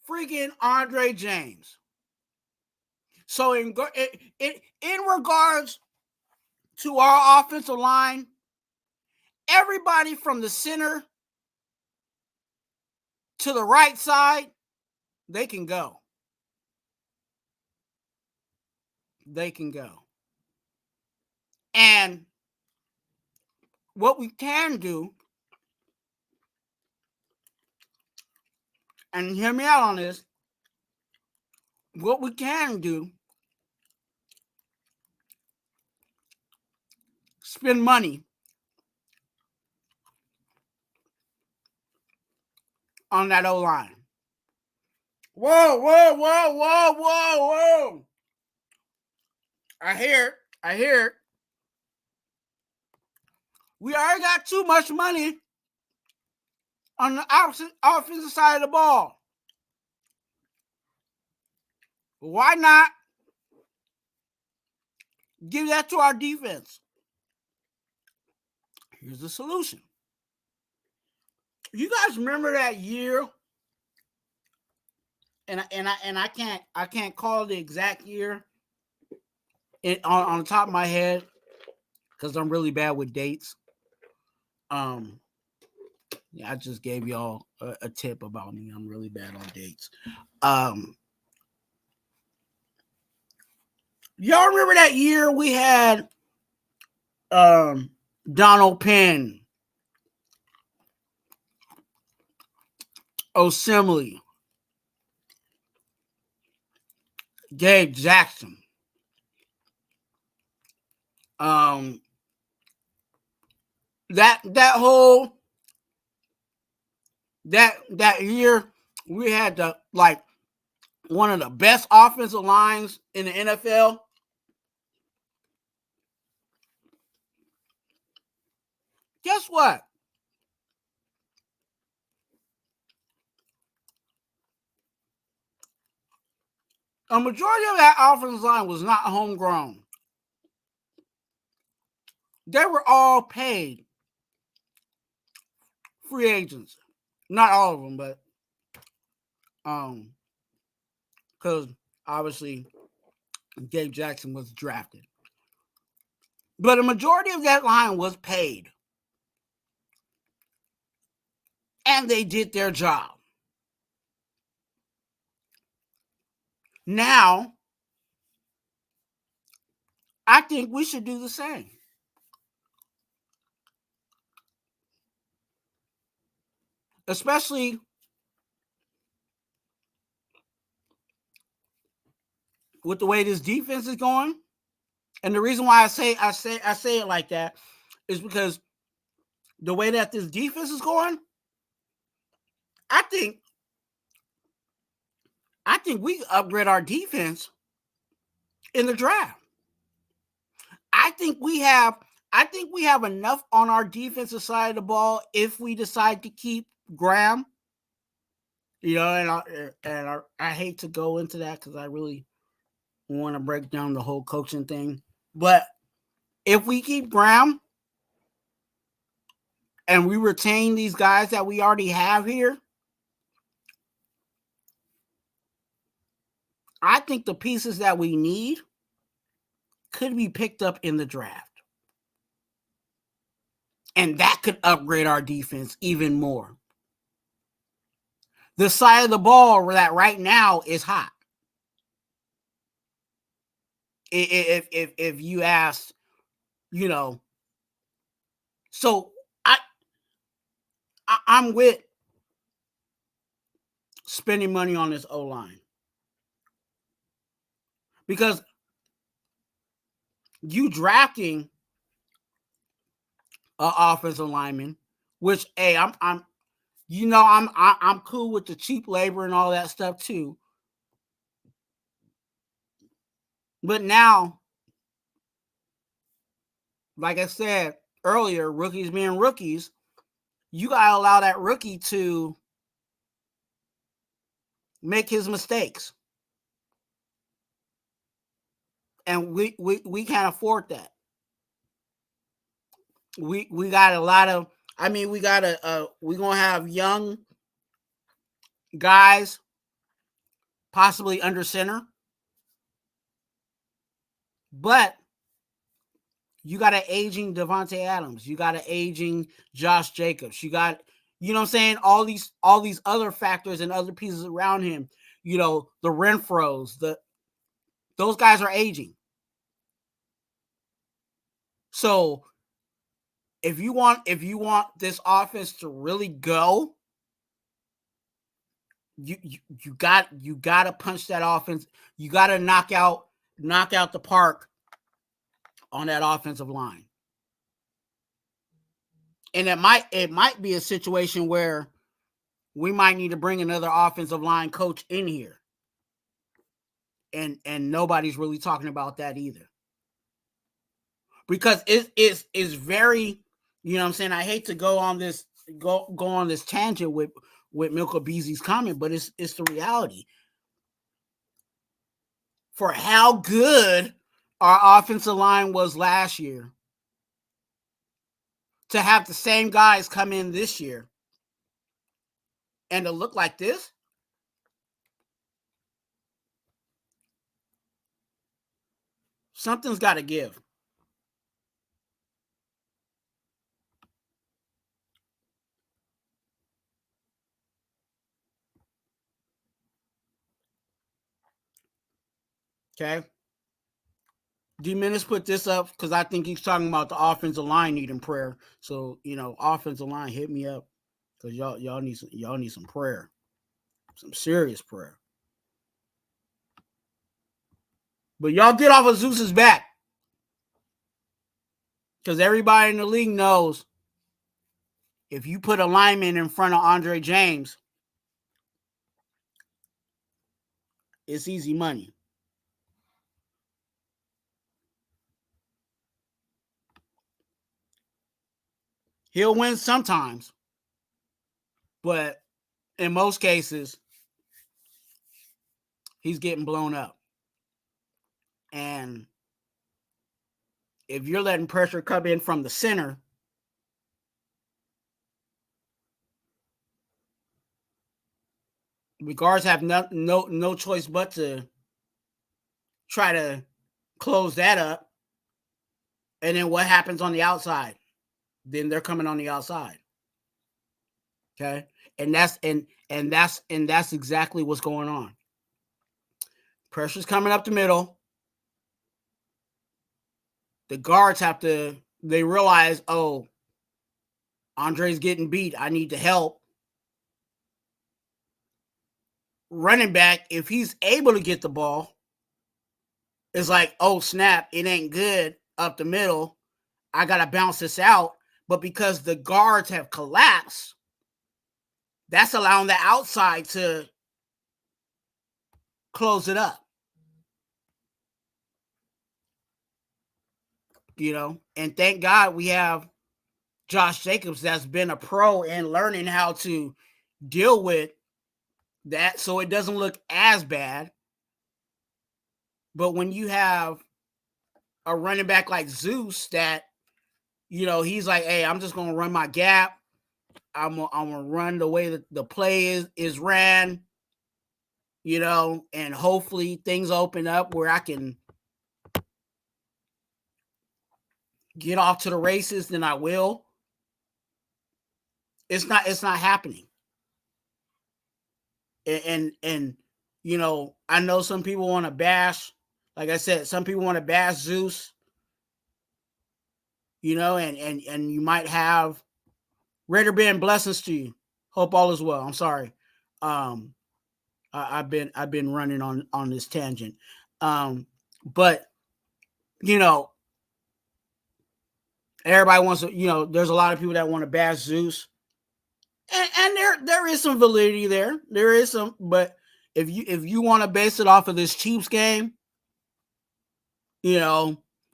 B: Freaking Andre James. So in regards to our offensive line, everybody from the center to the right side, they can go. They can go. And what we can do, and hear me out on this, what we can do, spend money on that O-line. Whoa, whoa, whoa, whoa, whoa, whoa. I hear it. We already got too much money on the offensive side of the ball. Why not give that to our defense? Here's the solution. You guys remember that year? And I can't call the exact year on the top of my head because I'm really bad with dates. Yeah, I just gave y'all a tip about me. I'm really bad on dates. Y'all remember that year we had Donald Penn, Osemele, Gabe Jackson. That whole that year we had one of the best offensive lines in the NFL. Guess what? A majority of that offensive line was not homegrown. They were all paid free agents. Not all of them, but because obviously Gabe Jackson was drafted. But a majority of that line was paid. And they did their job. Now, I think we should do the same. Especially with the way this defense is going. And the reason why I say it like that is because the way that this defense is going, I think we can upgrade our defense in the draft. I think we have I think we have enough on our defensive side of the ball if we decide to keep Graham. You know, and I hate to go into that because I really want to break down the whole coaching thing. But if we keep Graham and we retain these guys that we already have here, I think the pieces that we need could be picked up in the draft. And that could upgrade our defense even more. The side of the ball that right now is hot. If you ask, you know, so I'm with spending money on this O-line because you drafting an offensive lineman, which hey, I'm cool with the cheap labor and all that stuff too. But now, like I said earlier, rookies being rookies, you gotta allow that rookie to make his mistakes. And we can't afford that. We got a lot of, I mean, we're gonna have young guys possibly under center, but you got an aging Devontae Adams, you got an aging Josh Jacobs, you got, you know what I'm saying, all these other factors and other pieces around him, you know, the Renfros, those guys are aging. So if you want this offense to really go, you got to punch that offense. You got to knock out the park on that offensive line. And it might be a situation where we might need to bring another offensive line coach in here. And nobody's really talking about that either. Because it's very, you know what I'm saying, I hate to go on this tangent with Milko Beasley's comment, but it's the reality. For how good our offensive line was last year, to have the same guys come in this year and to look like this, something's got to give. Okay. D-Menace put this up because I think he's talking about the offensive line needing prayer. So, you know, offensive line, hit me up because y'all need some prayer, some serious prayer. But y'all get off of Zeus's back because everybody in the league knows if you put a lineman in front of Andre James, it's easy money. He'll win sometimes, but in most cases, he's getting blown up. And if you're letting pressure come in from the center, the guards have no choice but to try to close that up. And then what happens on the outside? Then they're coming on the outside. Okay? And that's exactly what's going on. Pressure's coming up the middle. The guards they realize, oh, Andre's getting beat. I need to help. Running back, if he's able to get the ball, it's like, oh, snap, it ain't good up the middle. I got to bounce this out. But because the guards have collapsed, that's allowing the outside to close it up. and thank God we have Josh Jacobs that's been a pro and learning how to deal with that so it doesn't look as bad. But when you have a running back like Zeus that, he's like, hey, I'm just going to run my gap. I'm going to run the way that the play is ran, and hopefully things open up where I can get off to the races, then I will. It's not happening. And I know some people want to bash, like I said, some people want to bash Zeus, and you might have Raider Ben, blessings to you. Hope all is well. I'm sorry. I've been running on this tangent. But everybody wants to, there's a lot of people that want to bash Zeus. And there is some validity there. There is some, but if you want to base it off of this Chiefs game, you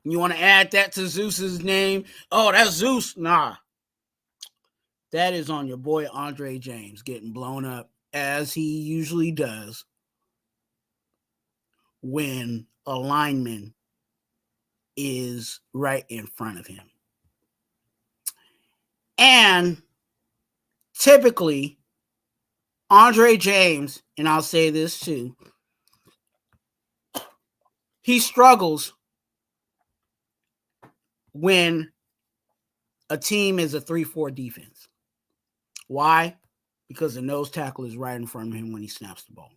B: want to add that to Zeus's name. Oh, that's Zeus. Nah. That is on your boy Andre James getting blown up as he usually does when a lineman is right in front of him. And typically, Andre James, and I'll say this too, he struggles when a team is a 3-4 defense. Why? Because the nose tackle is right in front of him when he snaps the ball.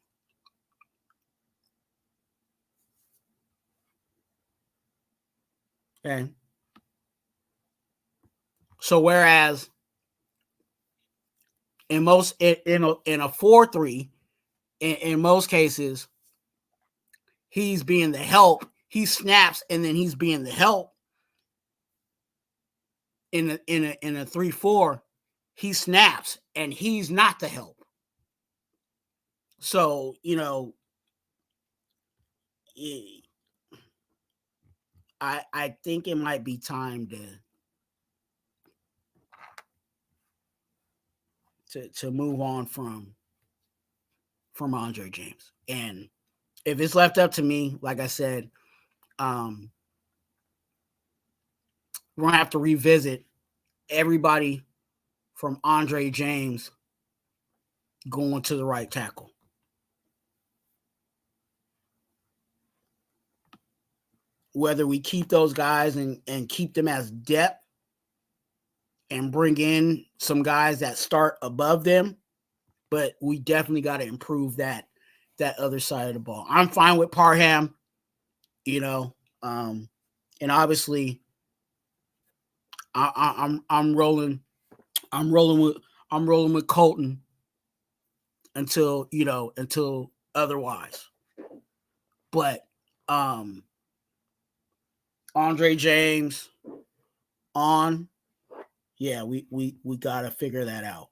B: Okay. So whereas in a 4-3, in most cases, he's being the help. He snaps and then he's being the help. In a 3-4, he snaps and he's not the help. So, I think it might be time to move on from Andre James. And if it's left up to me, like I said, we're gonna have to revisit everybody from Andre James going to the right tackle. Whether we keep those guys and keep them as depth and bring in some guys that start above them, but we definitely got to improve that other side of the ball. I'm fine with Parham, and obviously I'm rolling with Colton until otherwise. But Andre James on, yeah, we got to figure that out.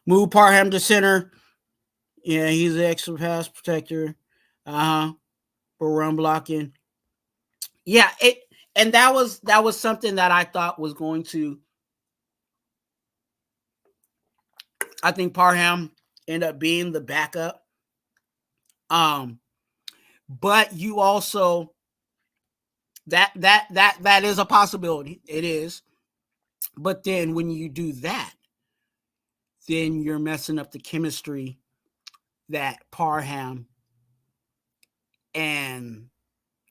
B: Move Parham to center. Yeah, he's an extra pass protector. For run blocking. Yeah, and that was something that I thought was going to. I think Parham ended up being the backup. But you also that is a possibility. It is. But then when you do that, then you're messing up the chemistry that Parham and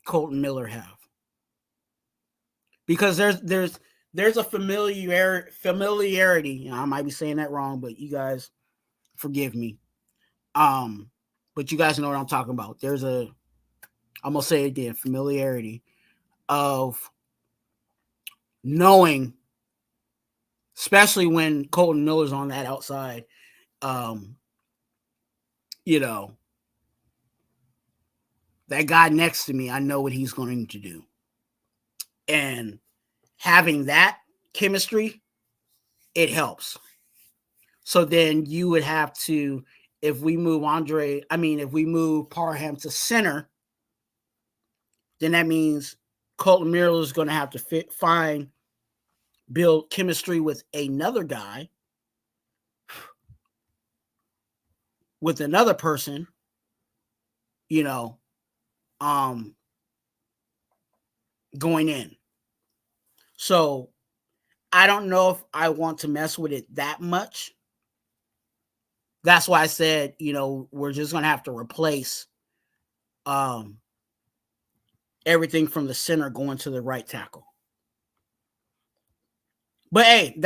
B: Colton Miller have. Because there's a familiarity. I might be saying that wrong, but you guys forgive me. But you guys know what I'm talking about. I'm gonna say it again, familiarity of knowing, especially when Colton Miller's on that outside, that guy next to me, I know what he's going to do. And having that chemistry, it helps. So then you would have to, if we move Parham to center, then that means Colton Miller is going to have to build chemistry with another guy, with another person, going in. So I don't know if I want to mess with it that much. That's why I said, we're just going to have to replace everything from the center going to the right tackle. But hey,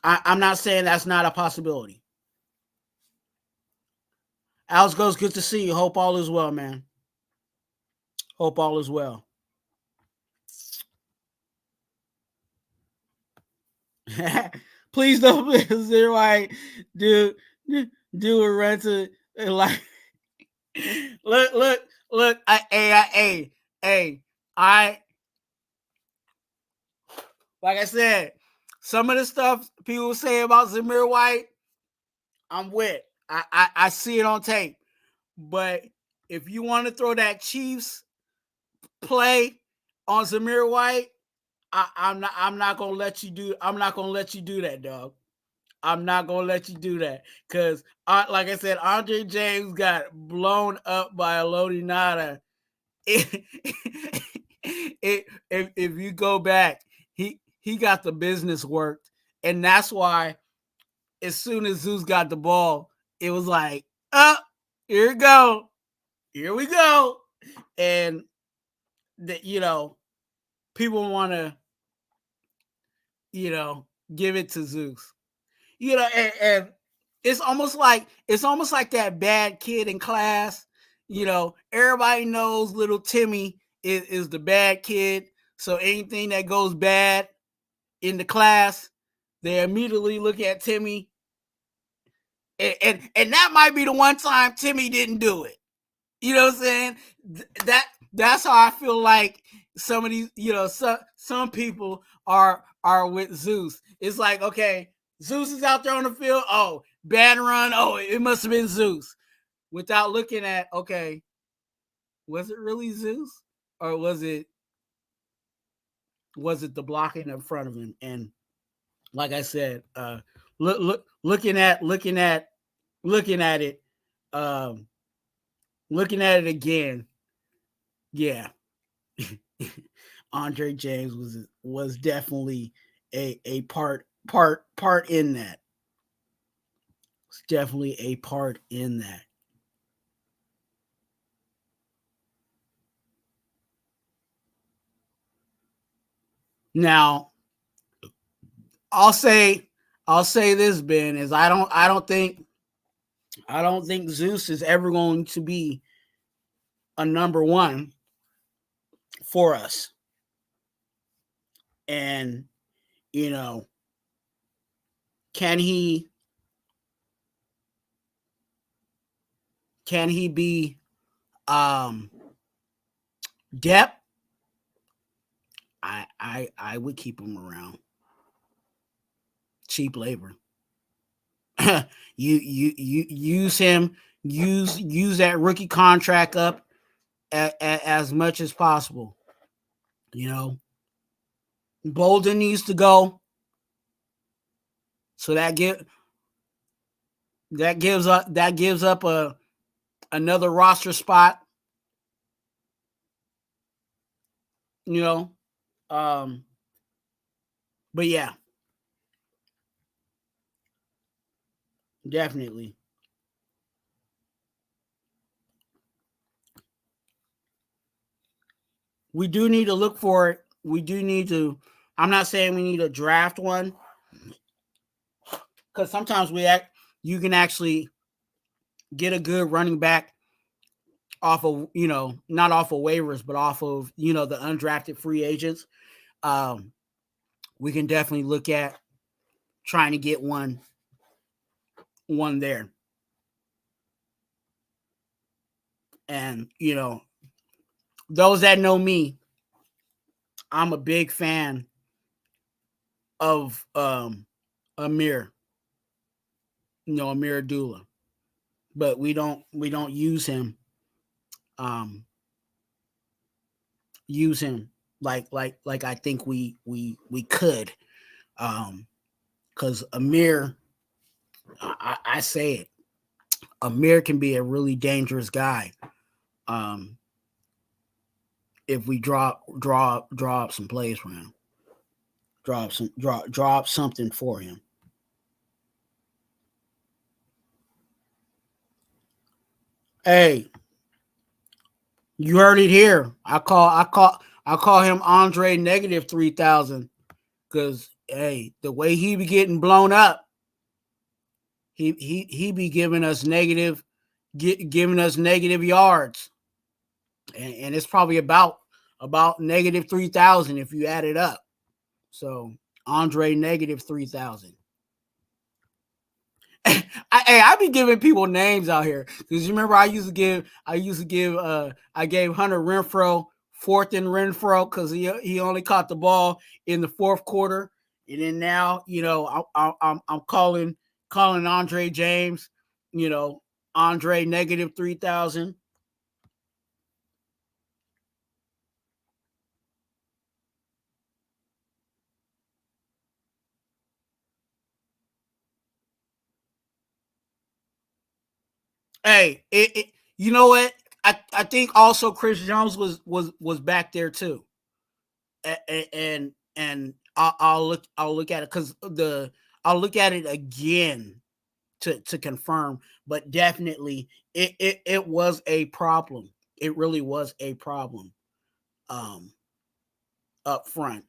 B: I'm not saying that's not a possibility. Alex Goes, good to see you. Hope all is well, man. Hope all is well. Please don't zero I do a run to like look I like I said, some of the stuff people say about Zamir White, I'm with. I see it on tape. But if you want to throw that Chiefs play on Zamir White, I'm not gonna let you do that, dog. I'm not gonna let you do that because, like I said, Andre James got blown up by Elodi Nada. If you go back, he got the business worked, and that's why as soon as Zeus got the ball, it was like, here we go, and people want to give it to Zeus. And it's almost like that bad kid in class. Everybody knows little Timmy is the bad kid. So anything that goes bad in the class, they immediately look at Timmy. And that might be the one time Timmy didn't do it. You know what I'm saying? That's how I feel like some of these, some people are with Zeus. It's like, okay, Zeus is out there on the field. Oh, bad run. Oh, it must have been Zeus. Without looking at, okay, was it really Zeus? Or was it the blocking in front of him? And like I said, looking at it, looking at it again, yeah. Andre James was definitely a part in that. It's definitely a part in that. Now, I'll say this, Ben, is I don't think Zeus is ever going to be a number one for us. And can he be depth? I would keep him around. Cheap labor. you use him, use that rookie contract up as much as possible. Bolden needs to go. So that gives up another roster spot. But yeah, definitely. We do need to look for it. We do need to. I'm not saying we need to draft one, because sometimes you can actually get a good running back off of, not off of waivers, but off of, the undrafted free agents. We can definitely look at trying to get one there. And, those that know me, I'm a big fan of Amir Abdullah. but we don't use him. Use him like I think we could. Because Amir, I say it, Amir can be a really dangerous guy. If we draw up some plays for him, draw up something for him. Hey, you heard it here. I call him Andre negative 3,000 because hey, the way he be getting blown up, he be giving us negative yards, and it's probably about negative 3,000 if you add it up. So Andre negative 3,000. I be giving people names out here because you remember I gave Hunter Renfro 4th and Renfro because he only caught the ball in the 4th quarter, and then now I'm calling Andre James, Andre negative 3,000. Hey, you know what? I think also Chris Jones was back there too, and I'll look at it because I'll look at it again to confirm, but definitely it was a problem. It really was a problem, up front,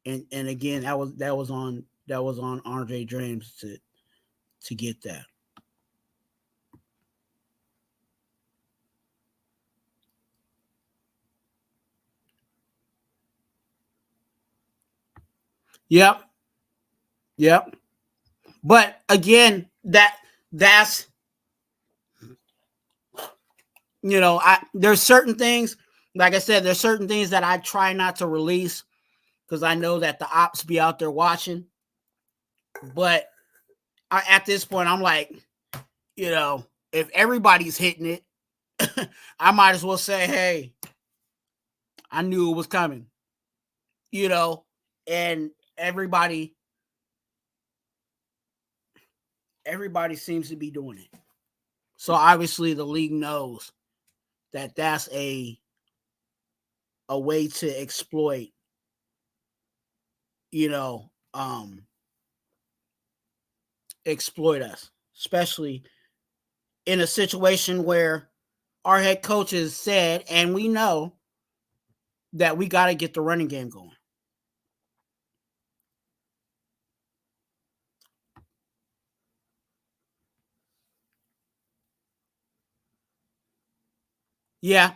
B: and again that was on RJ James to get that. Yep. Yep. But again, that's there's certain things, like I said, there's certain things that I try not to release because I know that the ops be out there watching. But at this point, I'm like, if everybody's hitting it, I might as well say, hey, I knew it was coming. And everybody seems to be doing it. So obviously the league knows that that's a way to exploit, exploit us, especially in a situation where our head coaches said, and we know that we got to get the running game going. Yeah.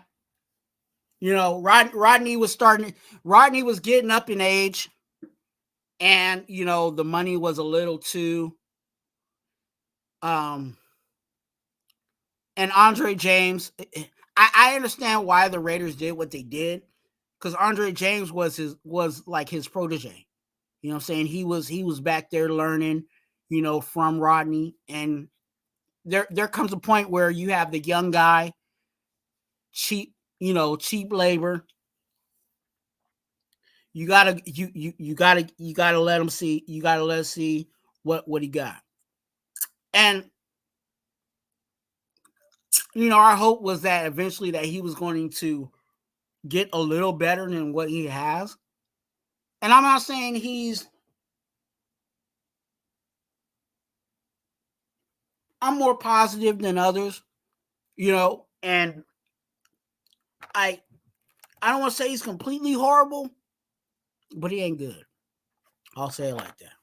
B: Rodney was getting up in age, and the money was a little too and Andre James, I understand why the Raiders did what they did, because Andre James was like his protege. You know what I'm saying? He was back there learning, from Rodney, and there comes a point where you have the young guy, cheap labor. You gotta let him see. You gotta let us see what he got. And our hope was that eventually that he was going to get a little better than what he has. And I'm not saying I'm more positive than others, and I don't want to say he's completely horrible, but he ain't good. I'll say it like that.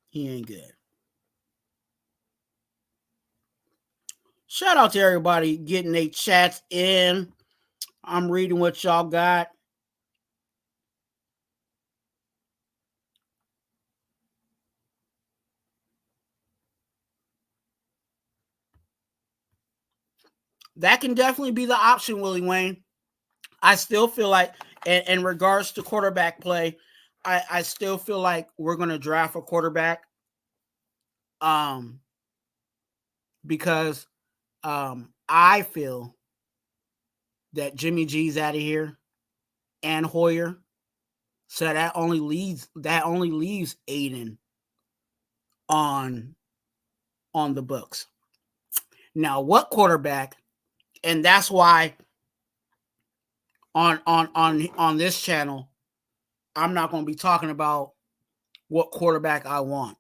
B: He ain't good. Shout out to everybody getting their chats in. I'm reading what y'all got. That can definitely be the option, Willie Wayne. I still feel like, in regards to quarterback play, I still feel like we're going to draft a quarterback. Because I feel that Jimmy G's out of here and Hoyer. So that only leaves Aiden on the books. Now, what quarterback? And that's why on this channel, I'm not going to be talking about what quarterback I want.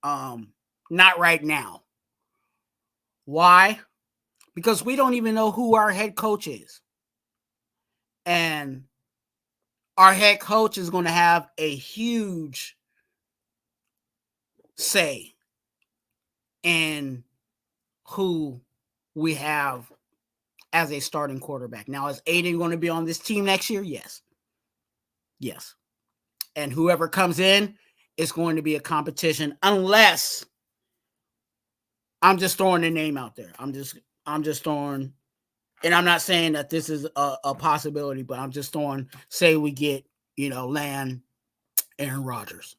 B: Not right now. Why? Because we don't even know who our head coach is. And our head coach is going to have a huge say in who we have as a starting quarterback. Now, is Aiden going to be on this team next year? Yes. Yes. And whoever comes in is going to be a competition, unless I'm just throwing a name out there. I'm just throwing, and I'm not saying that this is a possibility, but I'm just throwing, say we get, land Aaron Rodgers,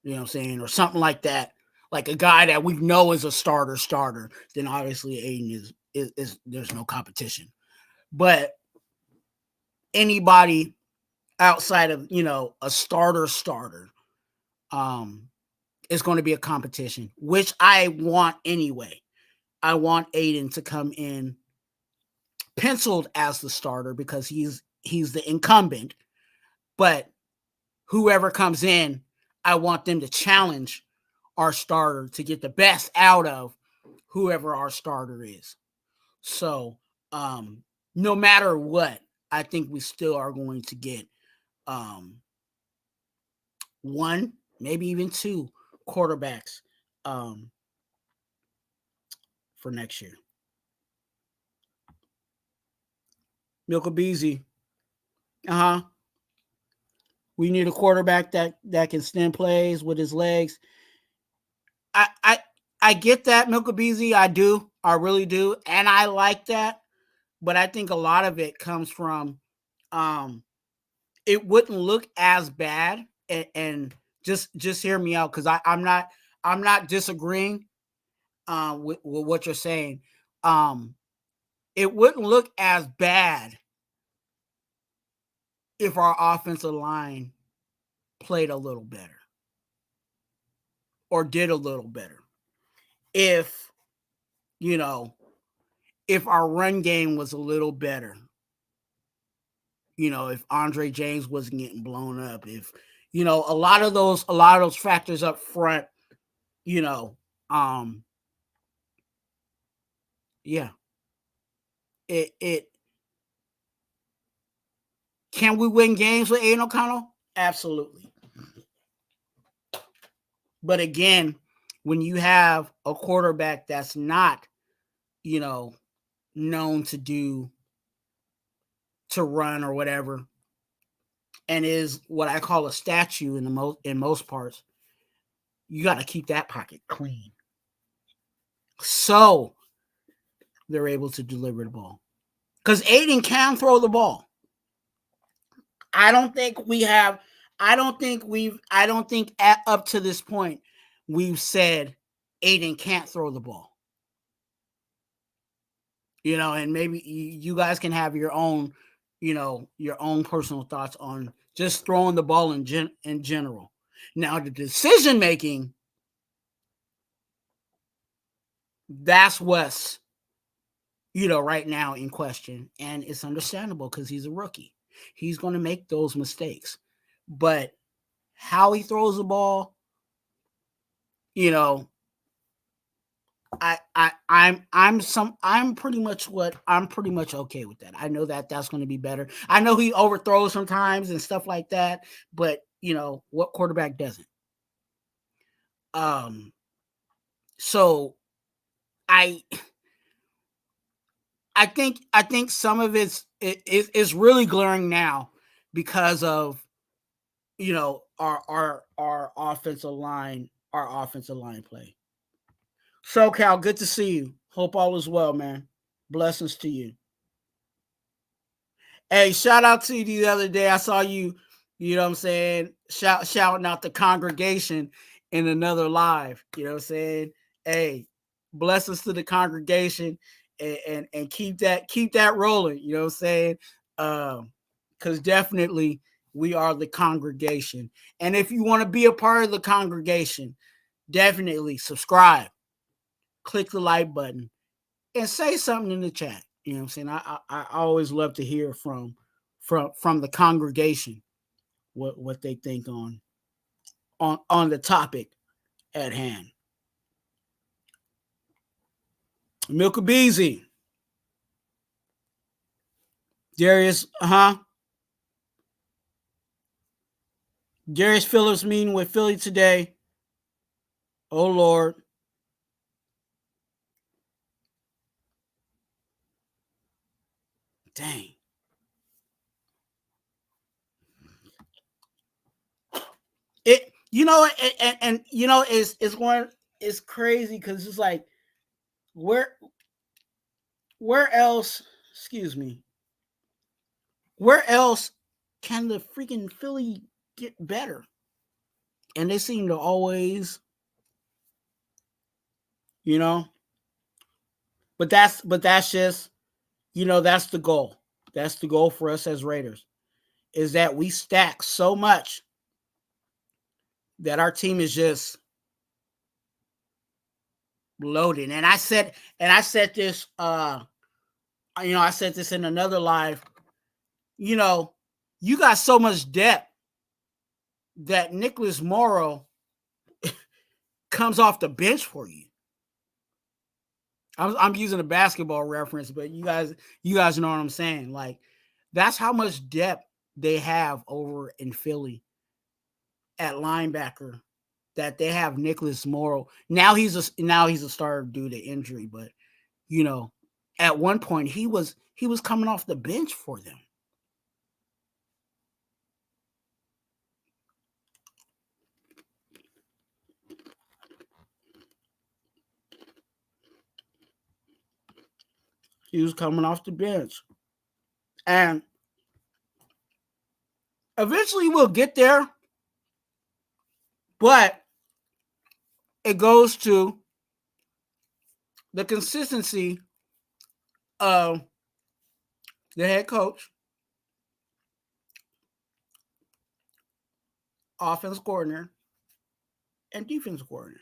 B: you know what I'm saying, or something like that, like a guy that we know is a starter, then obviously Aiden is there's no competition. But anybody outside of, a starter, is going to be a competition, which I want anyway. I want Aiden to come in penciled as the starter because he's the incumbent. But whoever comes in, I want them to challenge our starter to get the best out of whoever our starter is. So, no matter what, I think we still are going to get one, maybe even two quarterbacks for next year. Milka Beasy. We need a quarterback that can extend plays with his legs. I get that, Milka Beasy. I do. I really do. And I like that. But I think a lot of it comes from it wouldn't look as bad. And just hear me out, because I'm not disagreeing with what you're saying. It wouldn't look as bad if our offensive line played a little better or did a little better. If our run game was a little better, if Andre James wasn't getting blown up, if a lot of those factors up front, yeah. It can we win games with Aiden O'Connell? Absolutely. But again, when you have a quarterback that's not, known to run or whatever, and is what I call a statue in most parts, you got to keep that pocket clean, so they're able to deliver the ball. Because Aiden can throw the ball. I don't think up to this point we've said Aiden can't throw the ball. And maybe you guys can have your own, your own personal thoughts on just throwing the ball in general. Now, the decision making, that's what's, right now in question. And it's understandable because he's a rookie. He's going to make those mistakes. But how he throws the ball, I'm pretty much okay with that. I know that's going to be better. I know he overthrows sometimes and stuff like that, but what quarterback doesn't? So I think some of it's really glaring now because of our offensive line play. So, Cal, good to see you. Hope all is well, man. Blessings to you. Hey, shout out to you the other day. I saw you You know what I'm saying? Shouting out the congregation in another live. You know what I'm saying? Hey, blessings to the congregation and keep that rolling. You know what I'm saying? Because definitely we are the congregation. And if you want to be a part of the congregation, definitely subscribe, click the like button, and say something in the chat. You know what I'm saying? I always love to hear from the congregation what they think on the topic at hand. Milka Beezy. Darius, Darius Phillips meeting with Philly today. Oh Lord. Dang. It and you know it's crazy because it's like where else, excuse me, where else can the freaking Philly get better? And they seem to always, you know, but that's just, that's the goal. That's the goal for us as Raiders, is that we stack so much that our team is just loaded. And I said this, I said this in another live, you got so much depth that Nicholas Morrow comes off the bench for you. I'm using a basketball reference, but you guys know what I'm saying. Like, that's how much depth they have over in Philly at linebacker, that they have Nicholas Morrow. Now he's a starter due to injury, but at one point he was coming off the bench for them. He was coming off the bench. And eventually we'll get there. But it goes to the consistency of the head coach, offense coordinator, and defense coordinator.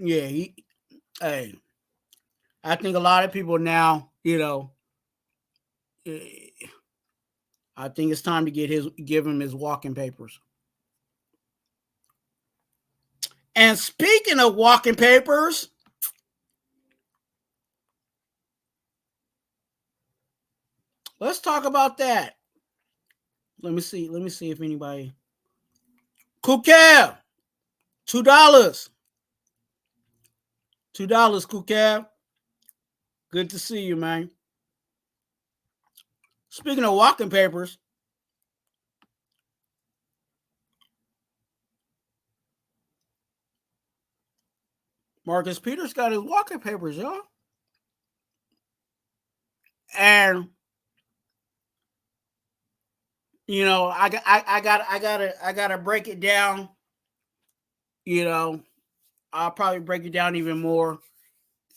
B: Yeah, hey, I think a lot of people now, I think it's time to give him his walking papers. And speaking of walking papers, let's talk about that. Let me see if anybody. Cool Cab, $2. $2, Cool Cab. Good to see you, man. Speaking of walking papers, Marcus Peters got his walking papers, y'all. And I gotta break it down. I'll probably break it down even more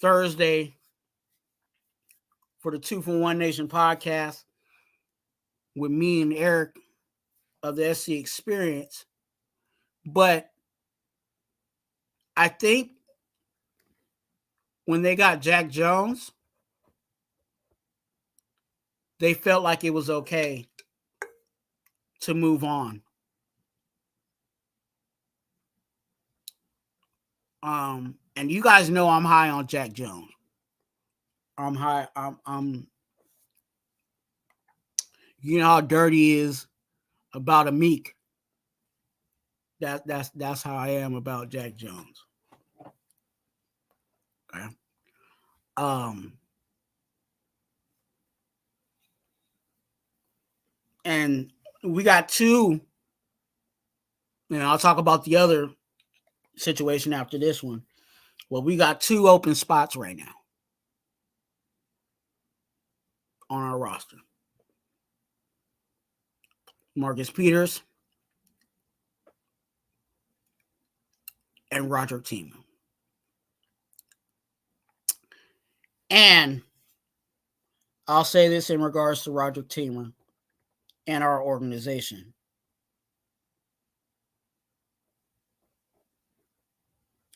B: Thursday for the 2 for 1 Nation podcast with me and Eric of the SC Experience. But I think when they got Jack Jones, they felt like it was okay to move on. And you guys know I'm high on Jack Jones. I'm high. I'm you know how dirty he is about a Meek. That's how I am about Jack Jones. Okay. And we got two And I'll talk about the other situation after this one. Well, we got 2 open spots right now on our roster. Marcus Peters and Roger Teeman. And I'll say this in regards to Roger Teeman and our organization.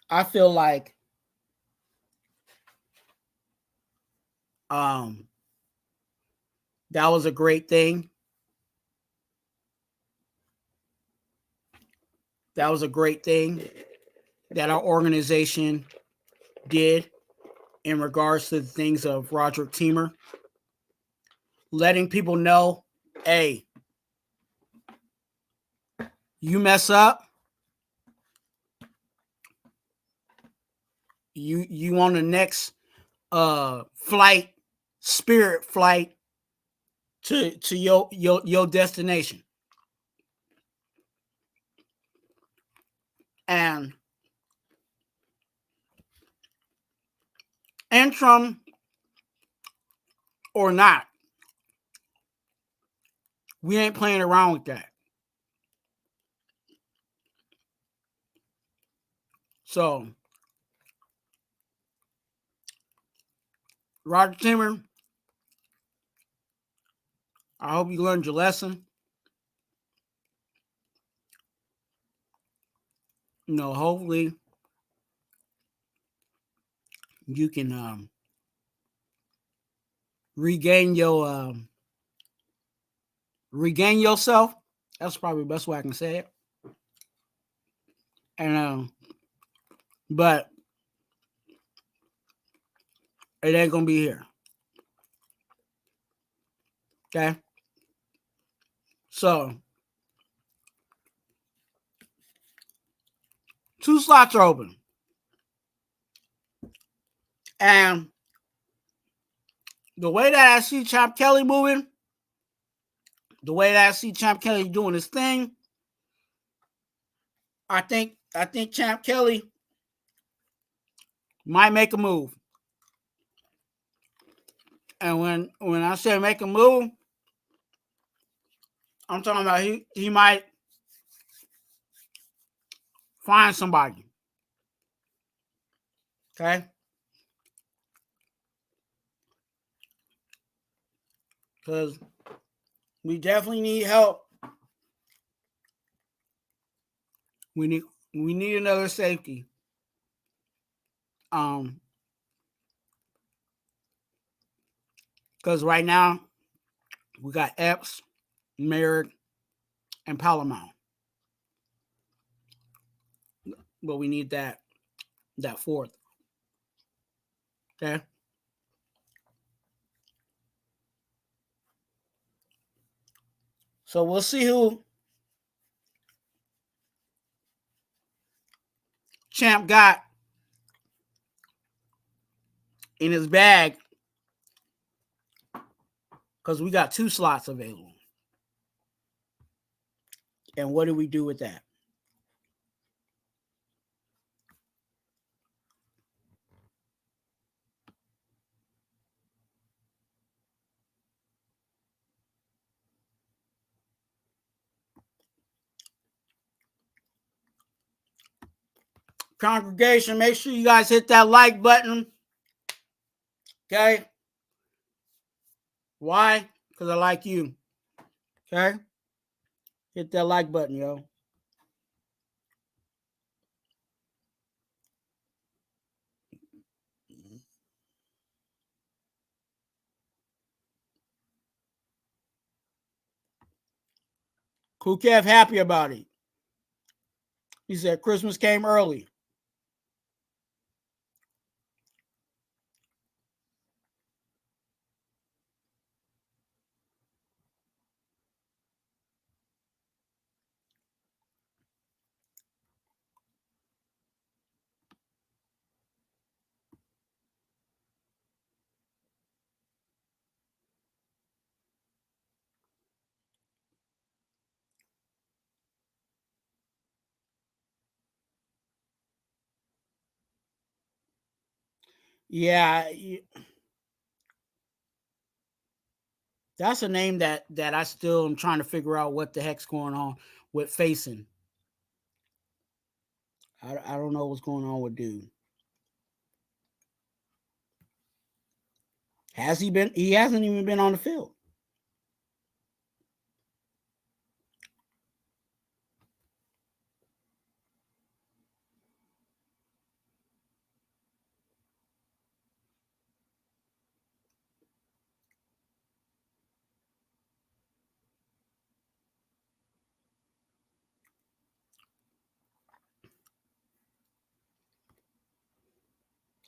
B: I feel like that was a great thing. That was a great thing that our organization did in regards to the things of Roger Teemer. Letting people know, hey, you mess up, you on the next flight, spirit flight to your destination. And interim or not, we ain't playing around with that. So, Roger Teemer, I hope you learned your lesson. Hopefully you can regain yourself. That's probably the best way I can say it. And but it ain't gonna be here. Okay. So 2 slots are open. And the way that I see Champ Kelly moving, the way that I see Champ Kelly doing his thing, I think Champ Kelly might make a move. And when I say make a move, I'm talking about he might find somebody. Okay? Because we definitely need help. We need another safety. Because right now we got Epps, Merrick, and Palomar. But we need that 4th. Okay? So we'll see who Champ got in his bag, because we got 2 slots available. And what do we do with that? Congregation, make sure you guys hit that like button. Okay? Why? Because I like you. Okay? Hit that like button, yo. Cool Kev happy about it. He said Christmas came early. Yeah, that's a name that I still am trying to figure out what the heck's going on with facing. I don't know what's going on with dude. Has he been? He hasn't even been on the field.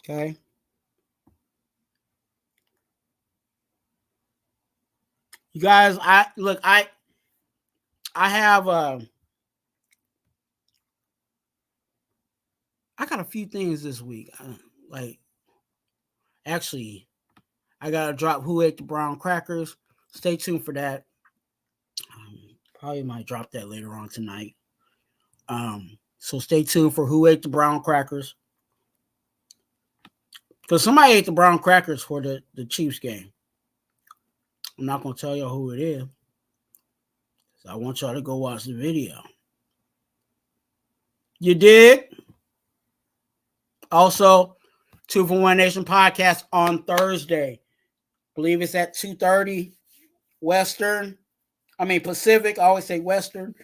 B: Okay. You guys, I look, I have I got a few things this week. Like actually, I gotta drop Who Ate the Brown Crackers. Stay tuned for that. Probably might drop that later on tonight. So stay tuned for Who Ate the Brown Crackers. Because somebody ate the brown crackers for the Chiefs game. I'm not gonna tell y'all who it is. So I want y'all to go watch the video. You dig? Also, 2 for 1 Nation podcast on Thursday. I believe it's at 2:30 Western. I mean Pacific. I always say Western.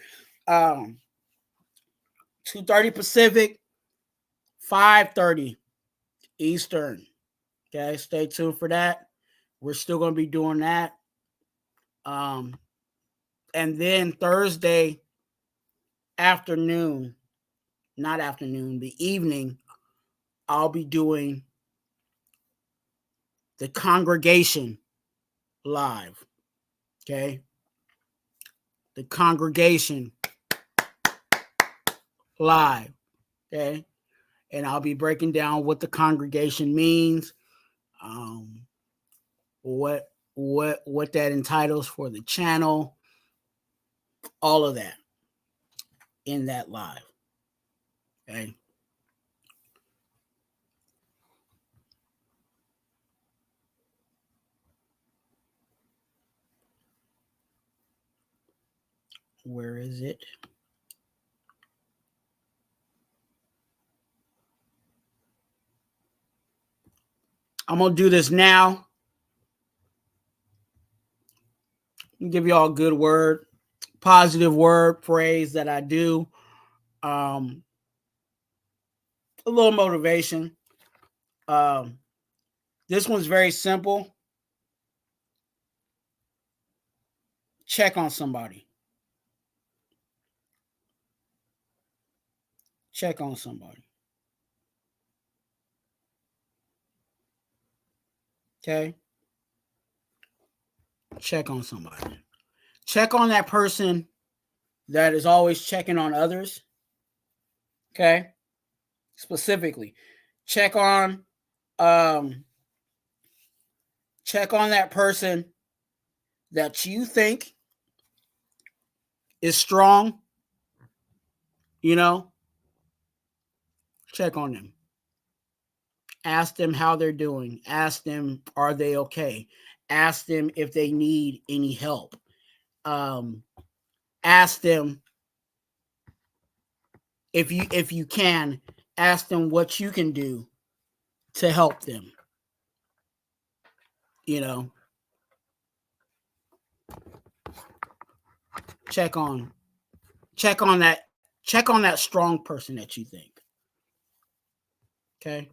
B: 2:30 Pacific, 5:30 Eastern. Okay, stay tuned for that. We're still gonna be doing that. And then Thursday afternoon, not afternoon, the evening, I'll be doing the congregation live. Okay. The congregation live. Okay. And I'll be breaking down what the congregation means, what that entitles for the channel, all of that in that live. Okay. Where is it? I'm gonna do this now. Give y'all a good word, positive word, phrase that I do. A little motivation. This one's very simple. Check on somebody. Check on somebody. Okay? Check on somebody. Check on that person that is always checking on others. Okay? Specifically, check on that person that you think is strong. You know, check on them. Ask them how they're doing. Ask them, are they okay? Ask them if they need any help. Ask them if you can, ask them what you can do to help them. You know, check on that strong person that you think. Okay?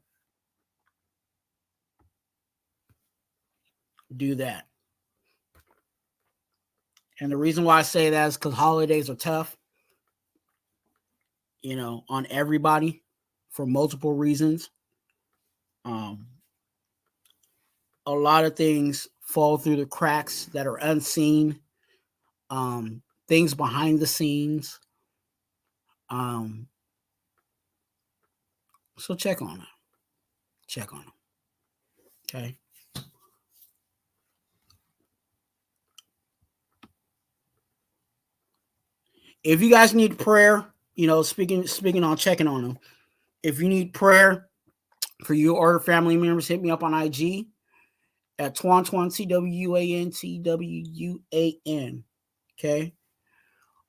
B: Do that. And the reason why I say that is because holidays are tough, you know, on everybody for multiple reasons. A lot of things fall through the cracks that are unseen, things behind the scenes. So check on them. Check on them. Okay. If you guys need prayer, you know, speaking on checking on them, if you need prayer, For you or family members, hit me up on IG at Twuan, TWUAN. Okay.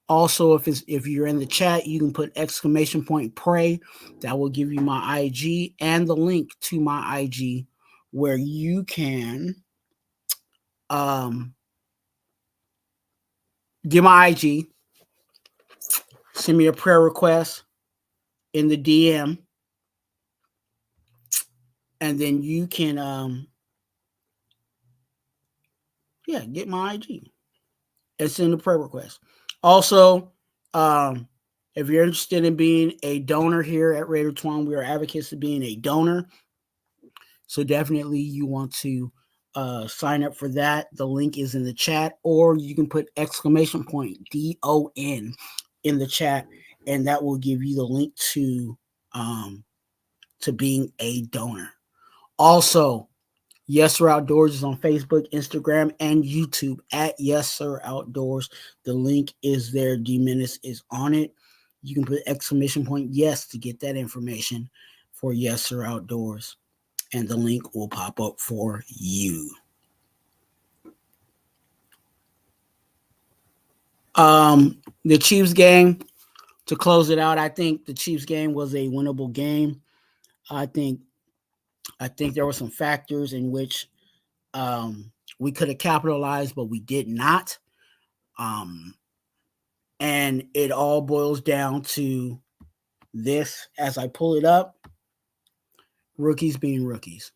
B: Also, if you're in the chat, you can put exclamation point pray. That will give you my IG and the link to my IG where you can get my IG, send me a prayer request in the DM, and then you can get my IG and send a prayer request. Also, if you're interested in being a donor here at Raider Twuan, we are advocates of being a donor. So definitely you want to sign up for that. The link is in the chat, or you can put exclamation point DON in the chat, and that will give you the link to being a donor. Also, YESSIR Outdoors is on Facebook, Instagram, and YouTube at YESSIR Outdoors. The link is there. D-Menace is on it. You can put exclamation point yes to get that information for YESSIR Outdoors, and the link will pop up for you. The Chiefs game, to close it out, I think the Chiefs game was a winnable game. I think there were some factors in which we could have capitalized, but we did not. And it all boils down to this as I pull it up: rookies being rookies.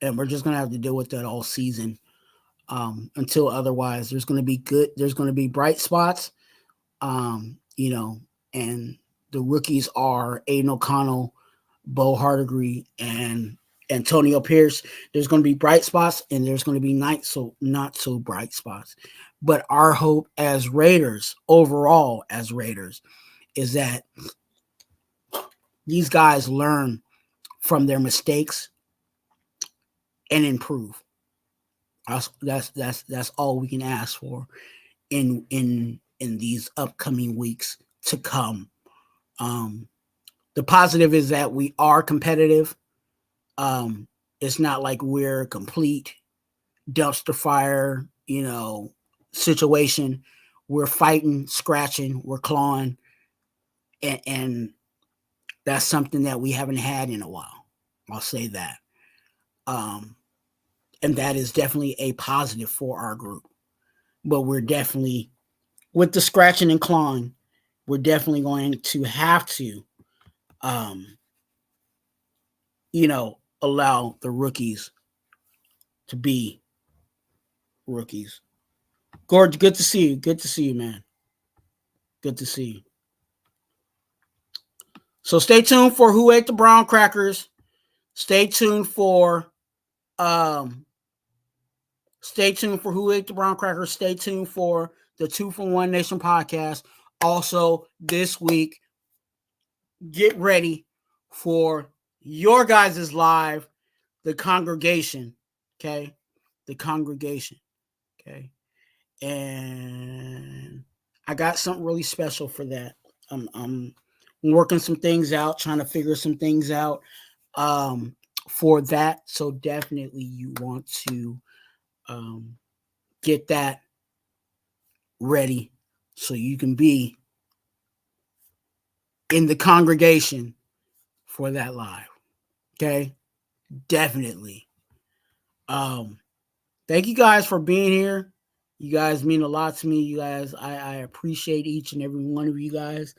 B: And we're just going to have to deal with that all season until otherwise. There's going to be bright spots, and the rookies are Aiden O'Connell, Bo Hardigree, and Antonio Pierce. There's going to be bright spots, and there's going to be not so bright spots. But our hope as Raiders, overall as Raiders, is that these guys learn from their mistakes and improve. That's all we can ask for in these upcoming weeks to come. The positive is that we are competitive. It's not like we're a complete dumpster fire, situation. We're fighting, scratching, we're clawing, and that's something that we haven't had in a while. I'll say that. And that is definitely a positive for our group. But we're definitely, with the scratching and clawing, we're definitely going to have to, allow the rookies to be rookies. Gord, good to see you. Good to see you, man. Good to see you. So stay tuned for Who Ate the Brown Crackers. Stay tuned for Who Ate the Brown Crackers. Stay tuned for the 2 from One Nation podcast. Also, this week, get ready for your guys' live, the congregation. Okay? The congregation. Okay? And I got something really special for that. I'm working some things out, trying to figure some things out for that. So definitely you want to get that ready so you can be in the congregation for that live. Okay? Definitely. Thank you guys for being here. You guys mean a lot to me. You guys, I appreciate each and every one of you guys.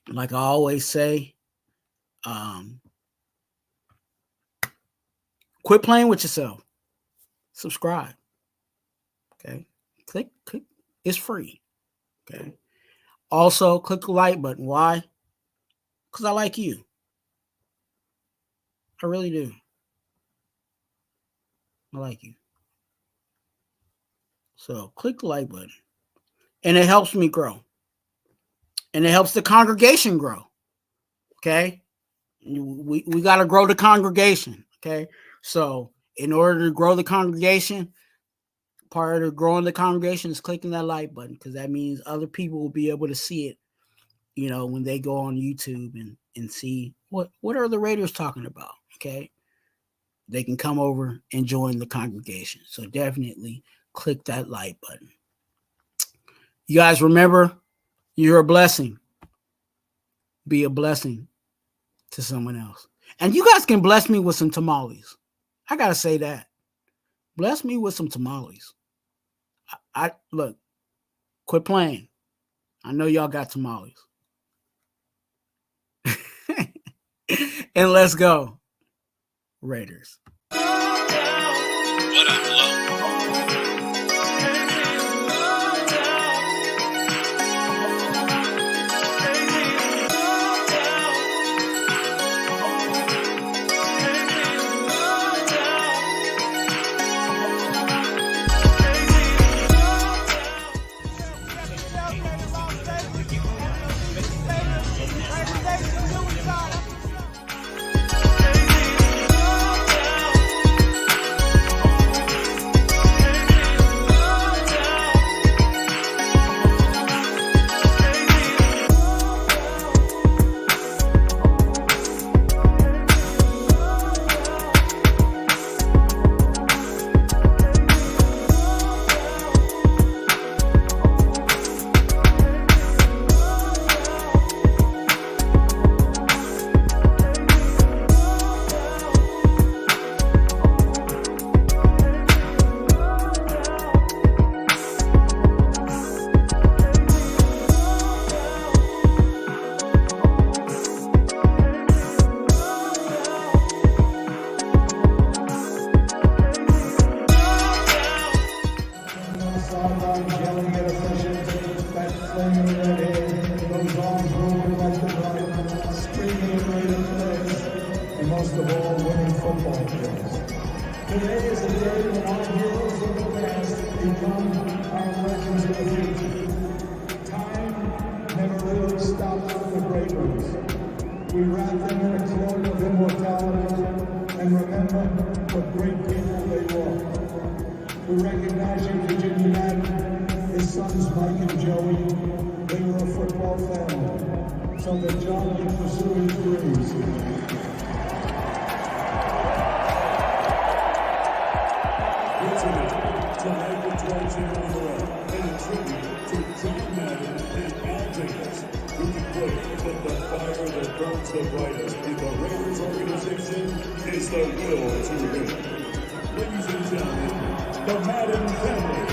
B: Like I always say, quit playing with yourself. Subscribe. Okay? Click. It's free. Okay? Also, click the like button. Why? Because I like you. I really do. I like you. So click the like button. And it helps me grow. And it helps the congregation grow. Okay? We got to grow the congregation. Okay? So in order to grow the congregation, part of growing the congregation is clicking that like button, because that means other people will be able to see it when they go on YouTube and see what are the Raiders talking about, okay? They can come over and join the congregation. So definitely click that like button. You guys remember, you're a blessing. Be a blessing to someone else. And you guys can bless me with some tamales. I got to say that. Bless me with some tamales. I look, quit playing. I know y'all got tamales. And let's go, Raiders.
C: But I'm low.
D: Today is the day when our heroes of the past become our legends of the future. Time never really stops for the great ones. We wrap them in a cloak of immortality and remember what great people they were. We recognize you, Virginia Matt, his sons Mike and Joey. They were a football family, so that John could pursue his dreams. To Raider Twuan and a tribute to John Madden and Al Jenkins, who declared that the fire that burns the brightest in the Raiders organization is the will to win. Ladies and gentlemen, the Madden family.